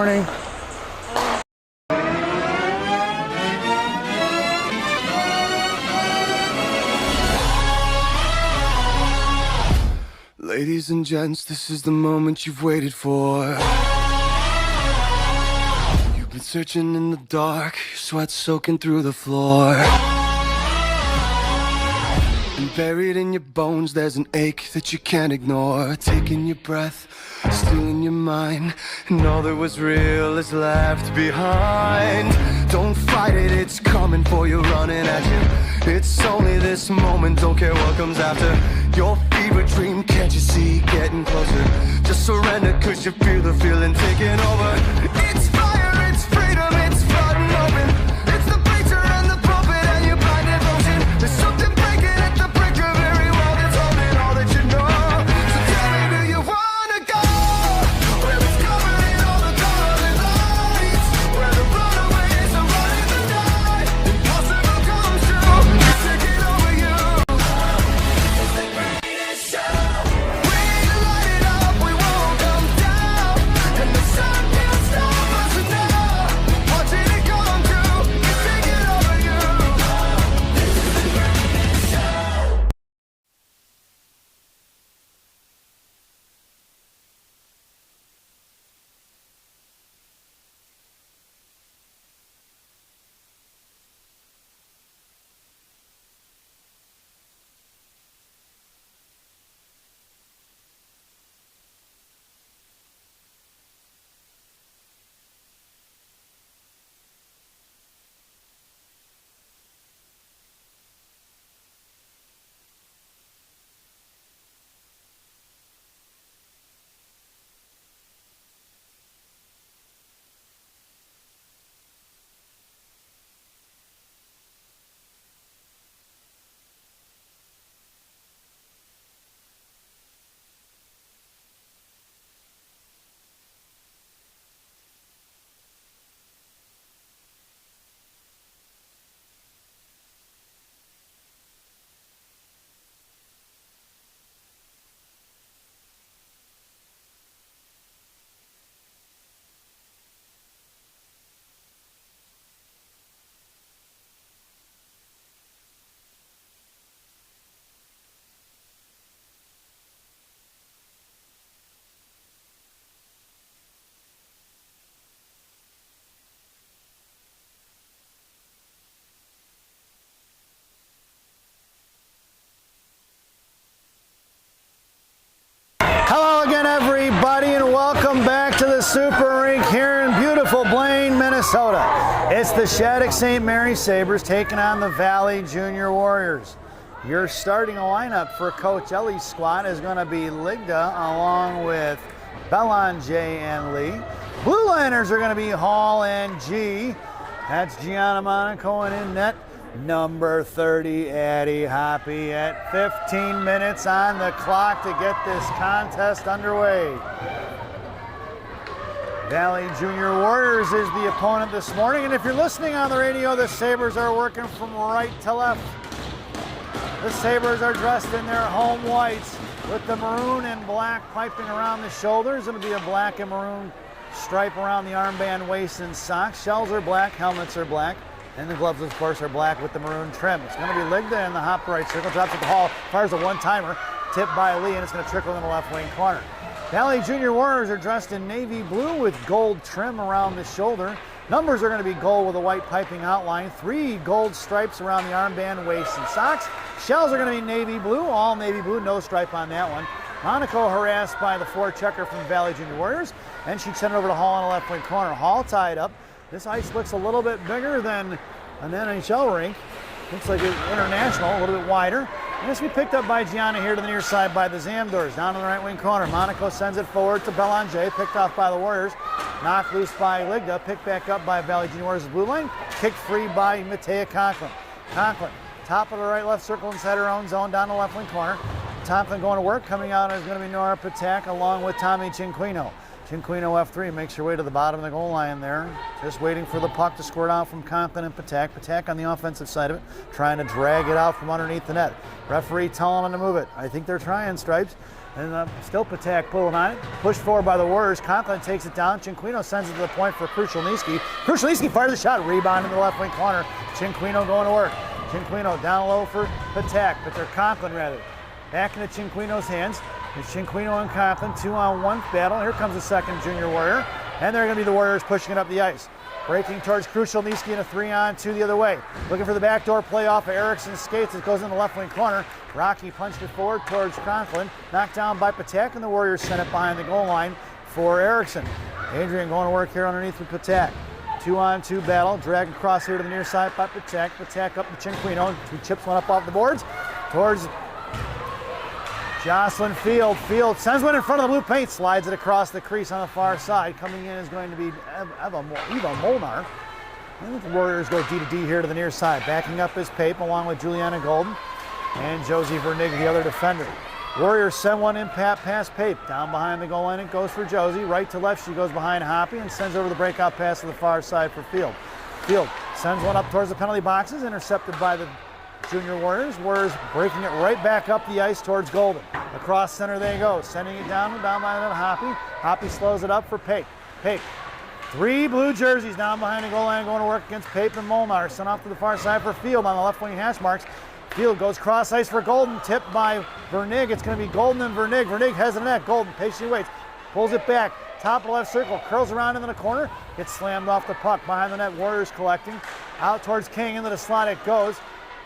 morning. Ladies and gents, this is the moment you've waited for. You've been searching in the dark, your sweat soaking through the floor. And buried in your bones, there's an ache that you can't ignore. Taking your breath, stealing your mind, and all that was real is left behind. Don't fight it, it's coming for you, running at you. It's only this moment, don't care what comes after. Your fever dream, can't you see, getting closer? Just surrender, cause you feel the feeling taking over. It's fire, it's freedom, it's flooding open. It's the preacher and the prophet and your blind devotion. There's something breaking at the brink of every wall that's holding all that you know. So tell me, do you wanna go? Where it's covered in all the colored lights, where the runaways are running the night. Impossible comes true, it's taking over you. Hello again, everybody, and welcome back to the Super Rink here in beautiful Blaine, Minnesota. It's the Shattuck St. Mary Sabres taking on the Valley Junior Warriors. Your starting lineup for Coach Ellie's squad is going to be Ligda along with Belanger and Lee. Blue liners are going to be Hall and G. That's Gianna Monaco, and in net, number 30, Addie Hoppy, at 15 minutes on the clock to get this contest underway. Valley Junior Warriors is the opponent this morning, and if you're listening on the radio, the Sabres are working from right to left. The Sabres are dressed in their home whites with the maroon and black piping around the shoulders. It'll be a black and maroon stripe around the armband, waist, and socks. Shells are black, helmets are black. And the gloves, of course, are black with the maroon trim. It's going to be Ligda in the hop right circle, drops at the Hall, fires a one-timer, tipped by Lee, and it's going to trickle in the left wing corner. Valley Junior Warriors are dressed in navy blue with gold trim around the shoulder. Numbers are going to be gold with a white piping outline. 3 gold stripes around the armband, waist, and socks. Shells are going to be navy blue, all navy blue, no stripe on that one. Monaco harassed by the 4-checker from Valley Junior Warriors, and she sent it over to Hall on the left wing corner. Hall tied up. This ice looks a little bit bigger than an NHL rink. Looks like it's international, a little bit wider. And this will be picked up by Gianna here to the near side by the Zamdors. Down in the right wing corner, Monaco sends it forward to Belanger, picked off by the Warriors. Knocked loose by Ligda, picked back up by Valley Junior Warriors' blue line. Kicked free by Matea Conklin. Conklin, top of the right-left circle inside her own zone, down the left wing corner. Conklin going to work. Coming out is going to be Nora Patak along with Tommy Cinquino. Cinquino F3 makes her way to the bottom of the goal line there. Just waiting for the puck to squirt out from Conklin and Patak. Patak on the offensive side of it, trying to drag it out from underneath the net. Referee telling them to move it. I think they're trying, Stripes. And still Patak pulling on it. Pushed forward by the Warriors. Conklin takes it down. Cinquino sends it to the point for Krushelnyski. Krushelnyski fires the shot. Rebound in the left wing corner. Cinquino going to work. Cinquino down low for Patak, but they're Conklin rather. Back into Cinquino's hands. It's Cinquino and Conklin, 2-on-1 battle. Here comes the second junior Warrior. And they're going to be the Warriors pushing it up the ice. Breaking towards Krushelnyski in a 3-on-2 the other way. Looking for the backdoor play off of Eriksson's skates. It goes in the left wing corner. Rocky punched it forward towards Conklin. Knocked down by Patak, and the Warriors sent it behind the goal line for Eriksson. Adrian going to work here underneath with Patak. 2-on-2 battle. Drag across here to the near side by Patak. Patak up to Cinquino. 2 chips went up off the boards. Towards Jocelyn Field. Field sends one in front of the blue paint. Slides it across the crease on the far side. Coming in is going to be Eva Molnar. And the Warriors go D to D here to the near side. Backing up is Pape along with Juliana Golden and Josie Vernig, the other defender. Warriors send one in past Pape. Down behind the goal line it goes for Josie. Right to left she goes behind Hoppy and sends over the breakout pass to the far side for Field. Field sends one up towards the penalty boxes. Intercepted by the junior Warriors. Warriors breaking it right back up the ice towards Golden. Across center they go. Sending it down by the Hoppy. Hoppy slows it up for Pape. Pape. 3 blue jerseys down behind the goal line going to work against Pape and Molnar. Sent off to the far side for Field on the left wing hash marks. Field goes cross ice for Golden. Tipped by Vernig. It's going to be Golden and Vernig. Vernig has the net. Golden patiently waits. Pulls it back. Top of the left circle. Curls around into the corner. Gets slammed off the puck. Behind the net. Warriors collecting. Out towards King. Into the slot it goes.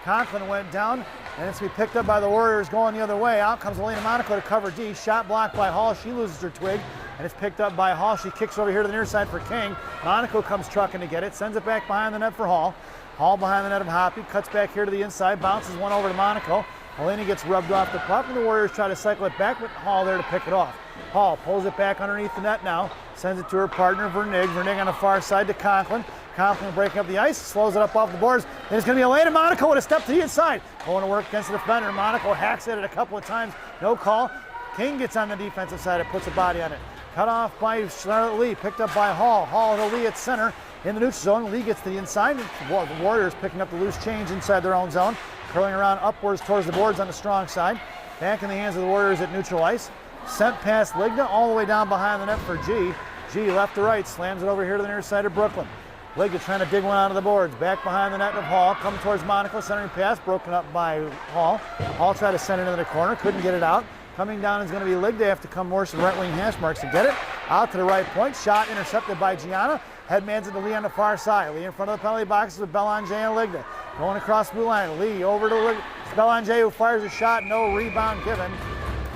Conklin went down, and it's to be picked up by the Warriors going the other way. Out comes Elena Monaco to cover D. Shot blocked by Hall. She loses her twig, and it's picked up by Hall. She kicks over here to the near side for King. Monaco comes trucking to get it. Sends it back behind the net for Hall. Hall behind the net of Hoppy. Cuts back here to the inside. Bounces one over to Monaco. Elena gets rubbed off the puck, and the Warriors try to cycle it back, but Hall there to pick it off. Hall pulls it back underneath the net now. Sends it to her partner, Vernig. Vernig on the far side to Conklin. Conklin breaking up the ice, slows it up off the boards. Then it's going to be Elena Monaco with a step to the inside. Going to work against the defender. Monaco hacks at it a couple of times. No call. King gets on the defensive side. It puts a body on it. Cut off by Charlotte Lee. Picked up by Hall. Hall to Lee at center. In the neutral zone. Lee gets to the inside. The Warriors picking up the loose change inside their own zone. Curling around upwards towards the boards on the strong side. Back in the hands of the Warriors at neutral ice. Sent past Ligda all the way down behind the net for G. G left to right. Slams it over here to the near side of Brooklyn. Ligda trying to dig one out of the boards. Back behind the net of Hall. Coming towards Monaco. Centering pass. Broken up by Hall. Hall tried to send it into the corner. Couldn't get it out. Coming down is going to be Ligda. Have to come more some right wing hash marks to get it. Out to the right point. Shot intercepted by Gianna. Headmans into Lee on the far side. Lee in front of the penalty boxes with Belanger and Ligda. Going across the blue line. Lee over to Belanger who fires a shot. No rebound given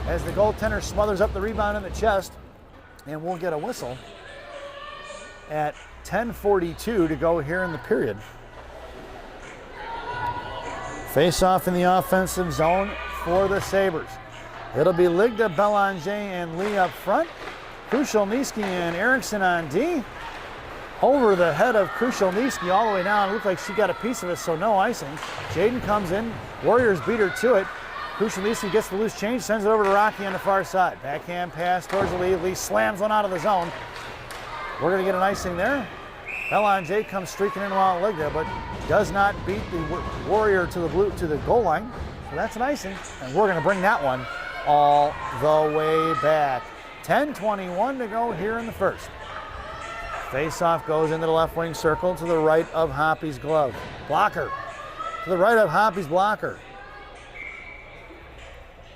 as the goaltender smothers up the rebound in the chest. And we'll get a whistle at 10:42 to go here in the period. Face off in the offensive zone for the Sabres. It'll be Ligda, Belanger, and Lee up front. Krushelnyski and Eriksson on D. Over the head of Krushelnyski all the way down. It looked like she got a piece of it, so no icing. Jaden comes in. Warriors beat her to it. Krushelnyski gets the loose change, sends it over to Rocky on the far side. Backhand pass towards Lee. Lee slams one out of the zone. We're going to get an icing there. Belanger comes streaking in while Ligda, but does not beat the Warrior to the goal line. So that's an icing, and we're going to bring that one all the way back. 10:21 to go here in the first. Face-off goes into the left wing circle to the right of Hoppy's glove. Blocker. To the right of Hoppy's blocker.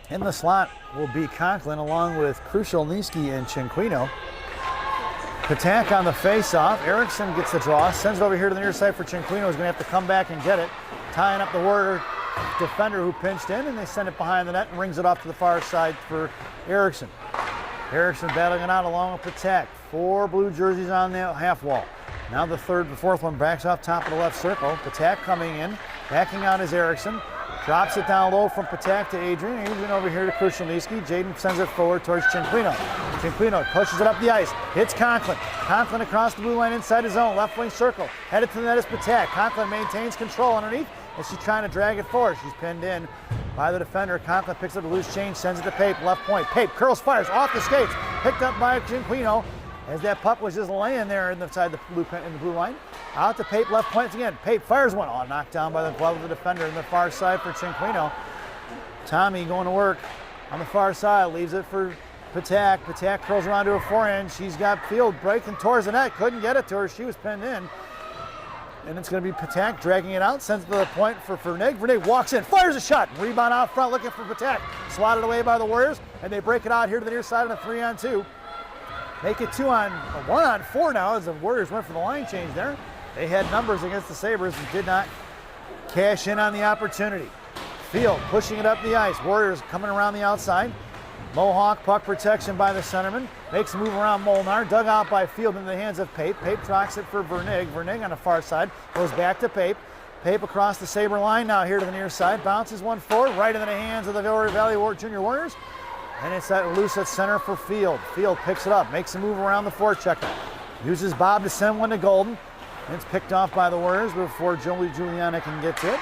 In the slot will be Conklin along with Krushelnyski and Cinquino. Patak on the face-off. Eriksson gets the draw. Sends it over here to the near side for Cinquino. Who's going to have to come back and get it. Tying up the Warrior defender who pinched in, and they send it behind the net and rings it off to the far side for Eriksson. Eriksson battling it out along with Patak. 4 blue jerseys on the half wall. Now the fourth one backs off top of the left circle. Patak coming in. Backing out is Eriksson. Drops it down low from Patak to Adrian. Adrian over here to Krushelnyski. Jaden sends it forward towards Cinquino. Cinquino pushes it up the ice. Hits Conklin. Conklin across the blue line inside his zone. Left wing circle. Headed to the net is Patak. Conklin maintains control underneath as she's trying to drag it forward. She's pinned in by the defender. Conklin picks up the loose change, sends it to Pape. Left point. Pape curls, fires off the skates. Picked up by Cinquino as that puck was just laying there inside the blue line. Out to Pape, left point again. Pape fires one. Knocked down by the glove of the defender in the far side for Cinquino. Tommy going to work on the far side, leaves it for Patak. Patak curls around to a forehand. She's got Field breaking towards the net. Couldn't get it to her. She was pinned in. And it's going to be Patak dragging it out. Sends it to the point for Vernig. Vernig walks in, fires a shot. Rebound out front looking for Patak. Swatted away by the Warriors. And they break it out here to the near side on a 3-on-2. Make it 1-on-4 now as the Warriors went for the line change there. They had numbers against the Sabres and did not cash in on the opportunity. Field pushing it up the ice. Warriors coming around the outside. Mohawk, puck protection by the centerman. Makes a move around Molnar. Dug out by Field in the hands of Pape. Pape tracks it for Vernig. Vernig on the far side. Goes back to Pape. Pape across the Sabre line now here to the near side. Bounces one forward right into the hands of the Valley Junior Warriors. And it's loose at center for Field. Field picks it up. Makes a move around the forechecker. Uses Bob to send one to Golden. And it's picked off by the Warriors before Juliana can get to it.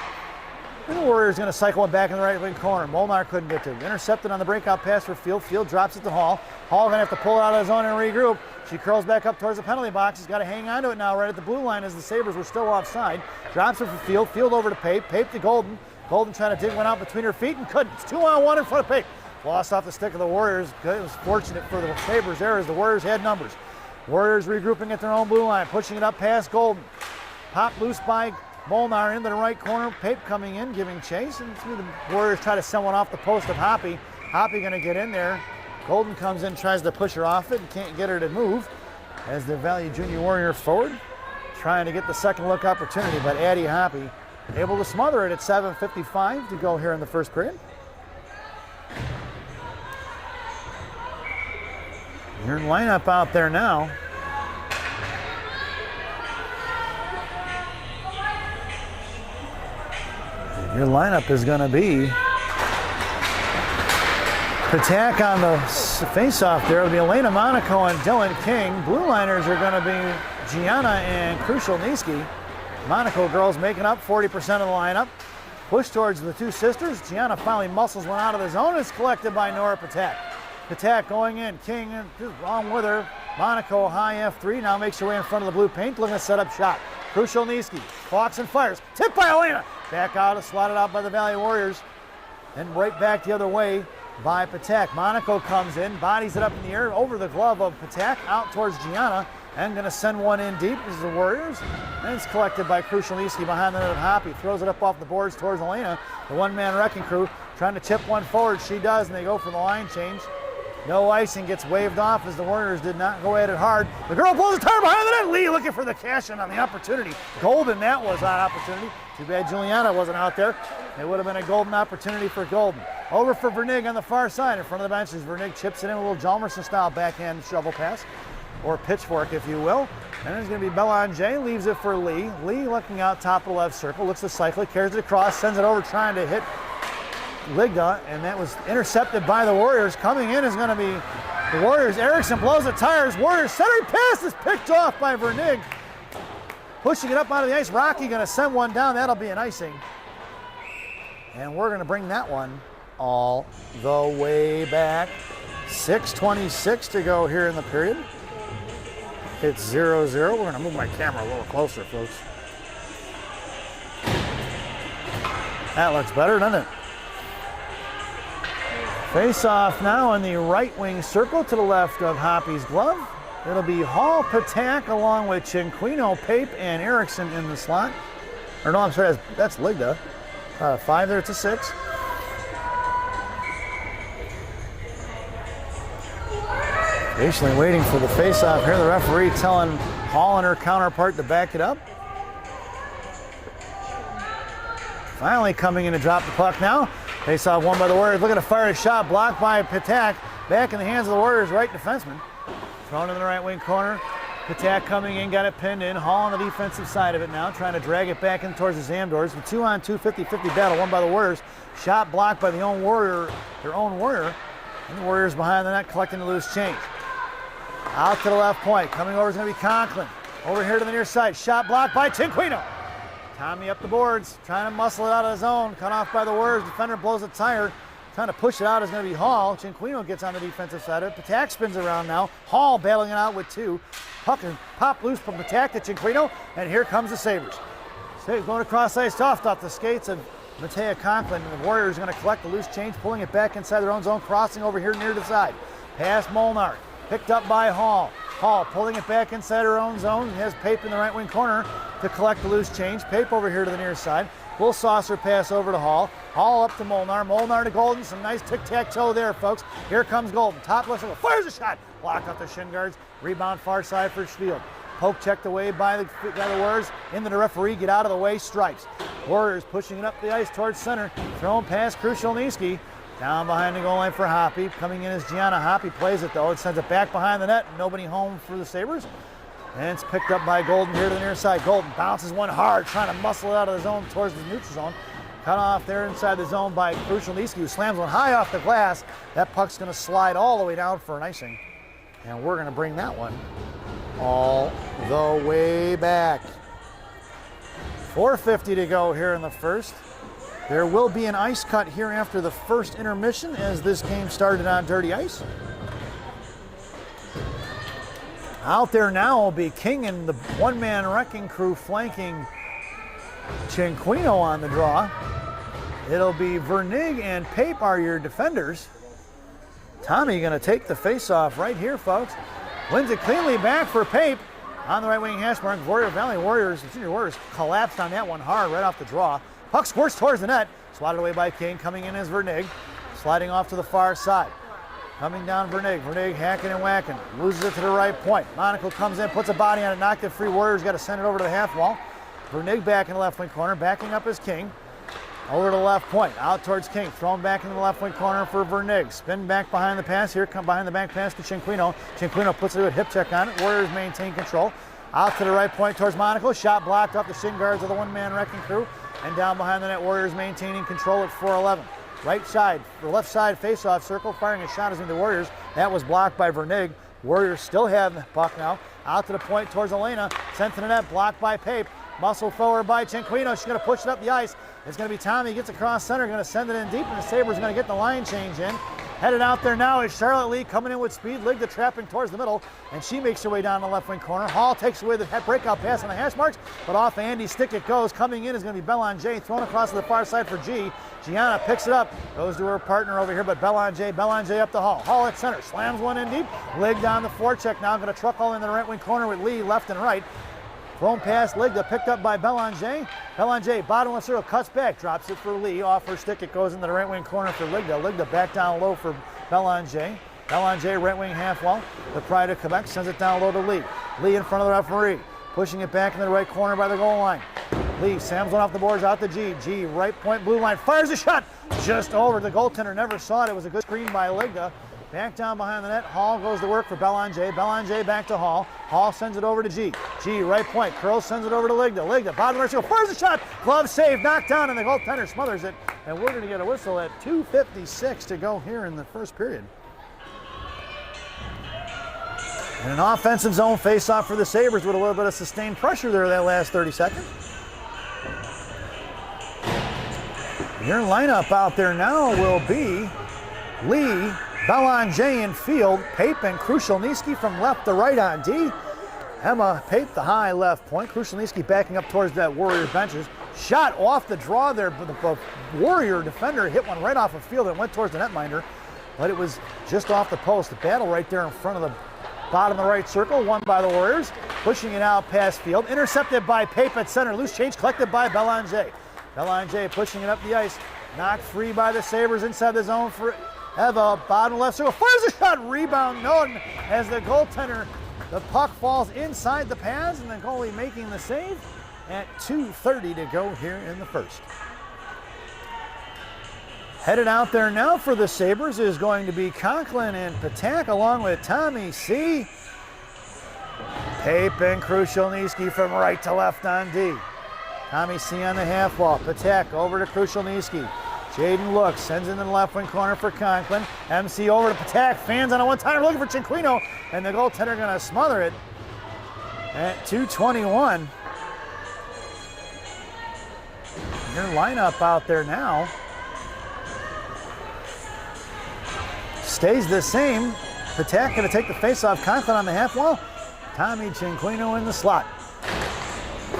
And the Warriors going to cycle it back in the right wing corner. Molnar couldn't get to it. Intercepted on the breakout pass for Field. Field drops it to Hall. Hall going to have to pull it out of his zone and regroup. She curls back up towards the penalty box. He's got to hang on to it now right at the blue line as the Sabres were still offside. Drops it for Field. Field over to Pape. Pape to Golden. Golden trying to dig one out between her feet and couldn't. It's 2-on-1 in front of Pape. Lost off the stick of the Warriors. It was fortunate for the Sabres there as the Warriors had numbers. Warriors regrouping at their own blue line. Pushing it up past Golden. Popped loose by Molnar into the right corner. Pape coming in, giving chase. And the Warriors try to send one off the post of Hoppy. Hoppy going to get in there. Golden comes in, tries to push her off it, and can't get her to move. As the Valley Junior Warrior forward, trying to get the second look opportunity. But Addie Hoppy able to smother it at 7:55 to go here in the first period. Your lineup out there now. Your lineup is going to be Patak on the face-off there. It'll be Elena Monaco and Dylan King. Blue liners are going to be Gianna and Crucial Niski. Monaco girls making up 40% of the lineup. Push towards the two sisters. Gianna finally muscles one out of the zone. It's collected by Nora Patak. Patak going in. King along with her. Monaco high F3. Now makes her way in front of the blue paint. Looking to set up shot. Crucial Niski. Walks and fires. Tipped by Elena. Back out, slotted out by the Valley Warriors. And right back the other way by Patak. Monaco comes in, bodies it up in the air over the glove of Patak, out towards Gianna, and going to send one in deep. This is the Warriors. And it's collected by Crucial Niski behind the net of Hoppy. Throws it up off the boards towards Elena. The one-man wrecking crew trying to chip one forward. She does, and they go for the line change. No icing, gets waved off as the Warriors did not go at it hard. The girl pulls the tire behind the net. Lee looking for the cash in on the opportunity. Golden, that was an opportunity. Too bad Juliana wasn't out there. It would have been a golden opportunity for Golden. Over for Vernig on the far side in front of the benches. Vernig chips it in with a little Jalmerson style backhand shovel pass, or pitchfork if you will. And it's going to be Belanger, leaves it for Lee. Lee looking out top of the left circle, looks to cycle it, carries it across, sends it over trying to hit Ligda, and that was intercepted by the Warriors. Coming in is going to be the Warriors. Erickson blows the tires. Warriors centering pass is picked off by Vernig. Pushing it up out of the ice. Rocky going to send one down. That'll be an icing. And we're going to bring that one all the way back. 6:26 to go here in the period. It's 0-0. We're going to move my camera a little closer, folks. That looks better, doesn't it? Face off now in the right wing circle to the left of Hoppy's glove. It'll be Hall, Patak, along with Cinquino, Pape, and Erickson in the slot. Or no, I'm sorry, that's Ligda. 5 there, it's a 6. Patiently waiting for the face-off here. The referee telling Hall and her counterpart to back it up. Finally coming in to drop the puck now. Face-off won by the Warriors. Looking to fire a shot. Blocked by Patak. Back in the hands of the Warriors' right defenseman. Thrown in the right wing corner. Patak coming in, got it pinned in. Hall on the defensive side of it now, trying to drag it back in towards the Zamdors. The 2-on-2 50-50 battle won by the Warriors. Shot blocked by their own Warrior. And the Warriors behind the net collecting the loose change. Out to the left point. Coming over is going to be Conklin. Over here to the near side. Shot blocked by Cinquino. Tommy up the boards, trying to muscle it out of the zone. Cut off by the Warriors. Defender blows a tire. Trying to push it out is going to be Hall. Cinquino gets on the defensive side of it. Patak spins around now. Hall battling it out with 2. Puck and pop loose from Patak to Cinquino. And here comes the Sabres. Going across ice, off the skates of Matea Conklin, and the Warriors are going to collect the loose change, pulling it back inside their own zone, crossing over here near the side. Pass Molnar, picked up by Hall. Hall pulling it back inside her own zone. He has Pape in the right wing corner to collect the loose change. Pape over here to the near side. Little saucer pass over to Hall. Hall up to Molnar. Molnar to Golden. Some nice tic-tac-toe there, folks. Here comes Golden. Top left circle. Fires a shot. Blocked off the shin guards. Rebound far side for Spiel. Poke checked away by the Warriors. Into the referee. Get out of the way. Stripes. Warriors pushing it up the ice towards center. Throwing past Krushelnyski. Down behind the goal line for Hoppy. Coming in is Gianna. Hoppy plays it though. It sends it back behind the net. Nobody home for the Sabres. And it's picked up by Golden here to the near side. Golden bounces one hard, trying to muscle it out of the zone towards the neutral zone. Cut off there inside the zone by Krushelnyski, who slams one high off the glass. That puck's going to slide all the way down for an icing. And we're going to bring that one all the way back. 4:50 to go here in the first. There will be an ice cut here after the first intermission as this game started on dirty ice. Out there now will be King and the one-man wrecking crew flanking Cinquino on the draw. It'll be Vernig and Pape are your defenders. Tommy going to take the face-off right here, folks. Wins it cleanly back for Pape. On the right wing hash mark, Warrior Valley Warriors, the Junior Warriors collapsed on that one hard right off the draw. Puck squirts towards the net, swatted away by King, coming in as Vernig, sliding off to the far side. Coming down Vernig, Vernig hacking and whacking, loses it to the right point. Monaco comes in, puts a body on it, knocked it free. Warriors got to send it over to the half wall. Vernig back in the left wing corner, backing up as King. Over to the left point, out towards King, thrown back into the left wing corner for Vernig. Spin back behind the pass, here come behind the back pass to Cinquino. Cinquino puts a good hip check on it, Warriors maintain control. Out to the right point towards Monaco, shot blocked off the shin guards of the one-man wrecking crew. And down behind the net, Warriors maintaining control at 4:11. Right side, the left side face-off circle, firing a shot as in the Warriors. That was blocked by Vernig. Warriors still have the puck now. Out to the point towards Elena, sent to the net, blocked by Pape. Muscle forward by Cinquino. She's going to push it up the ice. It's going to be Tommy. Gets across center, going to send it in deep, and the Sabres going to get the line change in. Headed out there now is Charlotte Lee coming in with speed. Ligda trapping towards the middle, and she makes her way down the left wing corner. Hall takes away the breakout pass on the hash marks, but off Andy's stick it goes. Coming in is going to be Belanger, thrown across to the far side for G. Gianna picks it up, goes to her partner over here, but Belanger up the Hall. Hall at center, slams one in deep. Lig down the forecheck now, going to truck all in the right wing corner with Lee left and right. Thrown past Ligda, picked up by Belanger. Belanger, bottom left circle, cuts back, drops it for Lee. Off her stick, it goes into the right wing corner for Ligda. Ligda back down low for Belanger. Belanger, right wing half wall. The Pride of Quebec sends it down low to Lee. Lee in front of the referee, pushing it back into the right corner by the goal line. Lee slams one off the boards out to G. G, right point, blue line, fires a shot just over. The goaltender never saw it. It was a good screen by Ligda. Back down behind the net, Hall goes to work for Belanger. Belanger back to Hall. Hall sends it over to G. G, right point. Curl sends it over to Ligda. Ligda, bottom right circle, fires a shot. Glove save, knocked down, and the goaltender smothers it. And we're going to get a whistle at 2:56 to go here in the first period. And an offensive zone face-off for the Sabres with a little bit of sustained pressure there that last 30 seconds. Your lineup out there now will be Lee, Belanger in field, Pape and Krushelnyski from left to right on D. Emma Pape the high left point. Krushelnyski backing up towards that Warrior benches. Shot off the draw there, but the Warrior defender hit one right off the field and went towards the netminder, but it was just off the post. The battle right there in front of the bottom of the right circle, won by the Warriors. Pushing it out past field, intercepted by Pape at center. Loose change collected by Belanger. Belanger pushing it up the ice, knocked free by the Sabres inside the zone for Eva, bottom left circle, fires a shot, rebound, no, as the goaltender, the puck falls inside the pads, and the goalie making the save at 2:30 to go here in the first. Headed out there now for the Sabres is going to be Conklin and Patak along with Tommy C. Pape and Krushelnyski from right to left on D. Tommy C on the half wall, Patak over to Krushelnyski. Jaden looks, sends in the left wing corner for Conklin. MC over to Patak, fans on a one-timer looking for Cinquino, and the goaltender gonna smother it at 2:21. Your lineup out there now stays the same. Patak gonna take the face-off. Conklin on the half wall. Tommy Cinquino in the slot.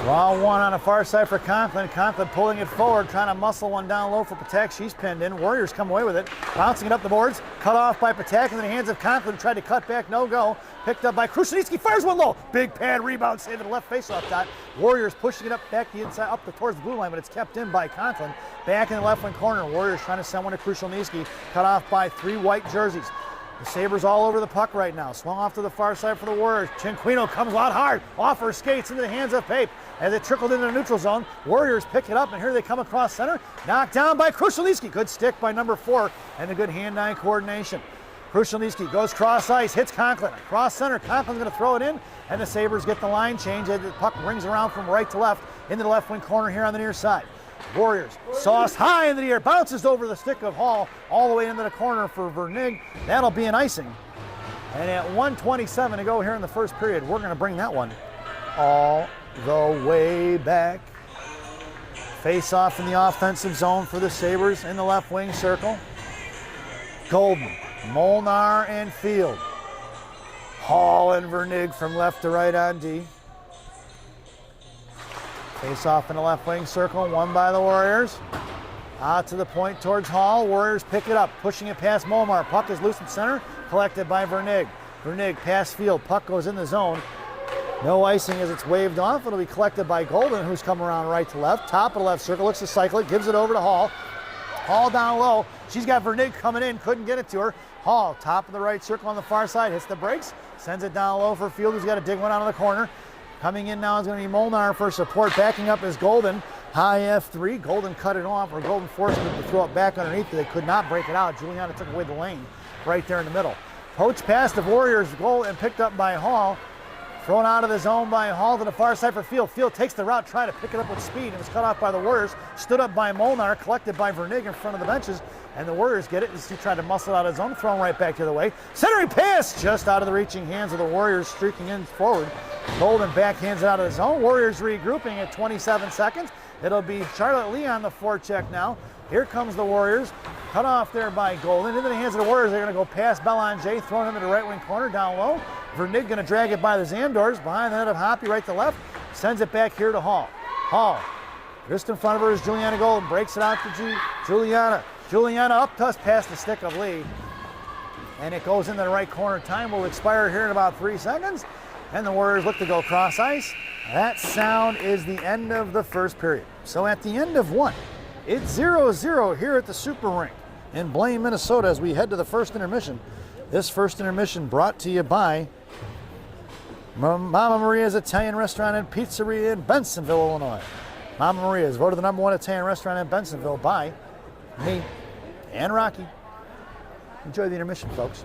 Draw one on the far side for Conklin. Conklin pulling it forward, trying to muscle one down low for Patek. She's pinned in. Warriors come away with it. Bouncing it up the boards. Cut off by Patek in the hands of Conklin. Tried to cut back, no go. Picked up by Krushenitsky. Fires one low. Big pad rebound, saving the left face-off dot. Warriors pushing it up back the inside, towards the blue line, but it's kept in by Conklin. Back in the left wing corner. Warriors trying to send one to Krushenitsky. Cut off by 3 white jerseys. The Sabres all over the puck right now. Swung off to the far side for the Warriors. Chinquino comes out hard. Off her skates into the hands of Pape. As it trickled into the neutral zone, Warriors pick it up, and here they come across center. Knocked down by Krushenitsky. Good stick by number 4, and a good hand-eye coordination. Krushenitsky goes cross ice, hits Conklin. Across center, Conklin's going to throw it in, and the Sabres get the line change. The puck rings around from right to left into the left wing corner here on the near side. Warriors, sauce high into the air, bounces over the stick of Hall, all the way into the corner for Vernig. That'll be an icing. And at 1:27 to go here in the first period, we're going to bring that one all the way back. Face off in the offensive zone for the Sabres in the left wing circle. Golden, Molnar, and Field. Hall and Vernig from left to right on D. Face off in the left wing circle, won by the Warriors. Out to the point towards Hall. Warriors pick it up, pushing it past Molnar. Puck is loose in center, collected by Vernig. Vernig past Field, puck goes in the zone. No icing as it's waved off. It'll be collected by Golden, who's come around right to left. Top of the left circle, looks to cycle it, gives it over to Hall. Hall down low. She's got Vernig coming in, couldn't get it to her. Hall, top of the right circle on the far side, hits the brakes, sends it down low for Field, who's got to dig one out of the corner. Coming in now is going to be Molnar for support. Backing up is Golden. High F3. Golden cut it off, or Golden forced them to throw it back underneath. They could not break it out. Juliana took away the lane right there in the middle. Poached past the Warriors' goal and picked up by Hall. Thrown out of the zone by Hall to the far side for Field. Field takes the route, trying to pick it up with speed. It was cut off by the Warriors. Stood up by Molnar, collected by Vernig in front of the benches. And the Warriors get it as he tried to muscle out of his zone, thrown right back the other way. Centering pass just out of the reaching hands of the Warriors, streaking in forward. Golden backhands it out of the zone. Warriors regrouping at 27 seconds. It'll be Charlotte Lee on the forecheck now. Here comes the Warriors. Cut off there by Golden. Into the hands of the Warriors. They're going to go past Belanger, throwing him into the right wing corner, down low. Vernig going to drag it by the Zamdors. Behind the net of Hoppy, right to left. Sends it back here to Hall. Hall. Just in front of her is Juliana Golden. Breaks it out to Juliana. Juliana up toss past the stick of Lee. And it goes into the right corner. Time will expire here in about 3 seconds. And the Warriors look to go cross ice. That sound is the end of the first period. So at the end of one, it's 0-0 here at the Super Rink in Blaine, Minnesota, as we head to the first intermission. This first intermission brought to you by Mama Maria's Italian Restaurant and Pizzeria in Bensenville, Illinois. Mama Maria's voted the #1 Italian restaurant in Bensenville by me and Rocky. Enjoy the intermission, folks.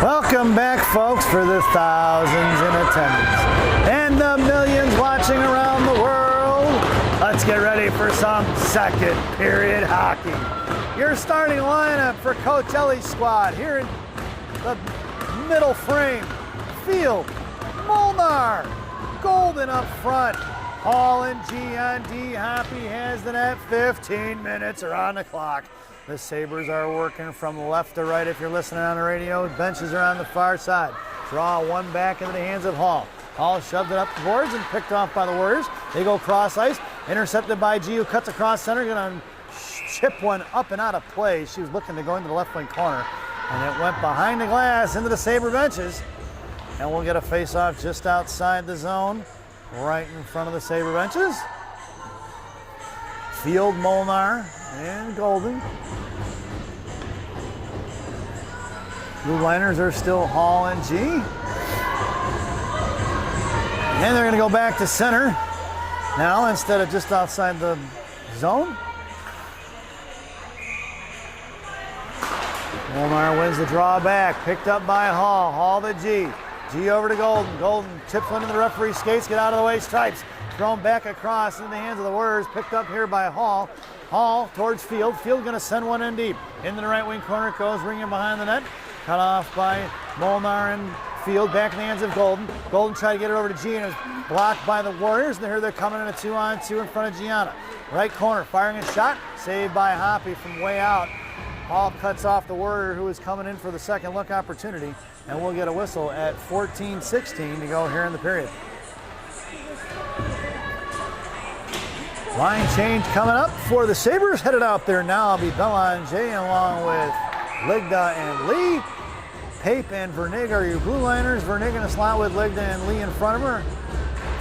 Welcome back, folks, for the thousands in attendance and the millions watching around the world. Let's get ready for some second period hockey. Your starting lineup for Coach Ellie's squad here in the middle frame. Field, Molnar, Golden up front. Hall and G on D. Hoppy has the net. 15 minutes are on the clock. The Sabres are working from left to right if you're listening on the radio. Benches are on the far side. Draw one back into the hands of Hall. Hall shoved it up the boards and picked off by the Warriors. They go cross ice. Intercepted by G, who cuts across center. Going to chip one up and out of play. She was looking to go into the left wing corner. And it went behind the glass into the Sabre benches. And we'll get a face-off just outside the zone, right in front of the Sabre benches. Field, Molnar, and Golden. Blue liners are still Hall and G. And they're going to go back to center now instead of just outside the zone. Molnar wins the draw back, picked up by Hall. Hall to G. G over to Golden. Golden chips one into the referee's skates, get out of the way, stripes. Thrown back across in the hands of the Warriors, picked up here by Hall. Hall towards Field. Field going to send one in deep. Into the right wing corner it goes, ringing behind the net. Cut off by Molnar and Field, back in the hands of Golden. Golden tried to get it over to G and it was blocked by the Warriors. And here they're coming in a 2-on-2 in front of Gianna. Right corner, firing a shot, saved by Hoppy from way out. Hall cuts off the Warrior who is coming in for the second look opportunity. And we'll get a whistle at 14-16 to go here in the period. Line change coming up for the Sabres. Headed out there now. I'll be Belanger along with Ligda and Lee. Pape and Vernig are your blue liners. Vernig in a slot with Ligda and Lee in front of her.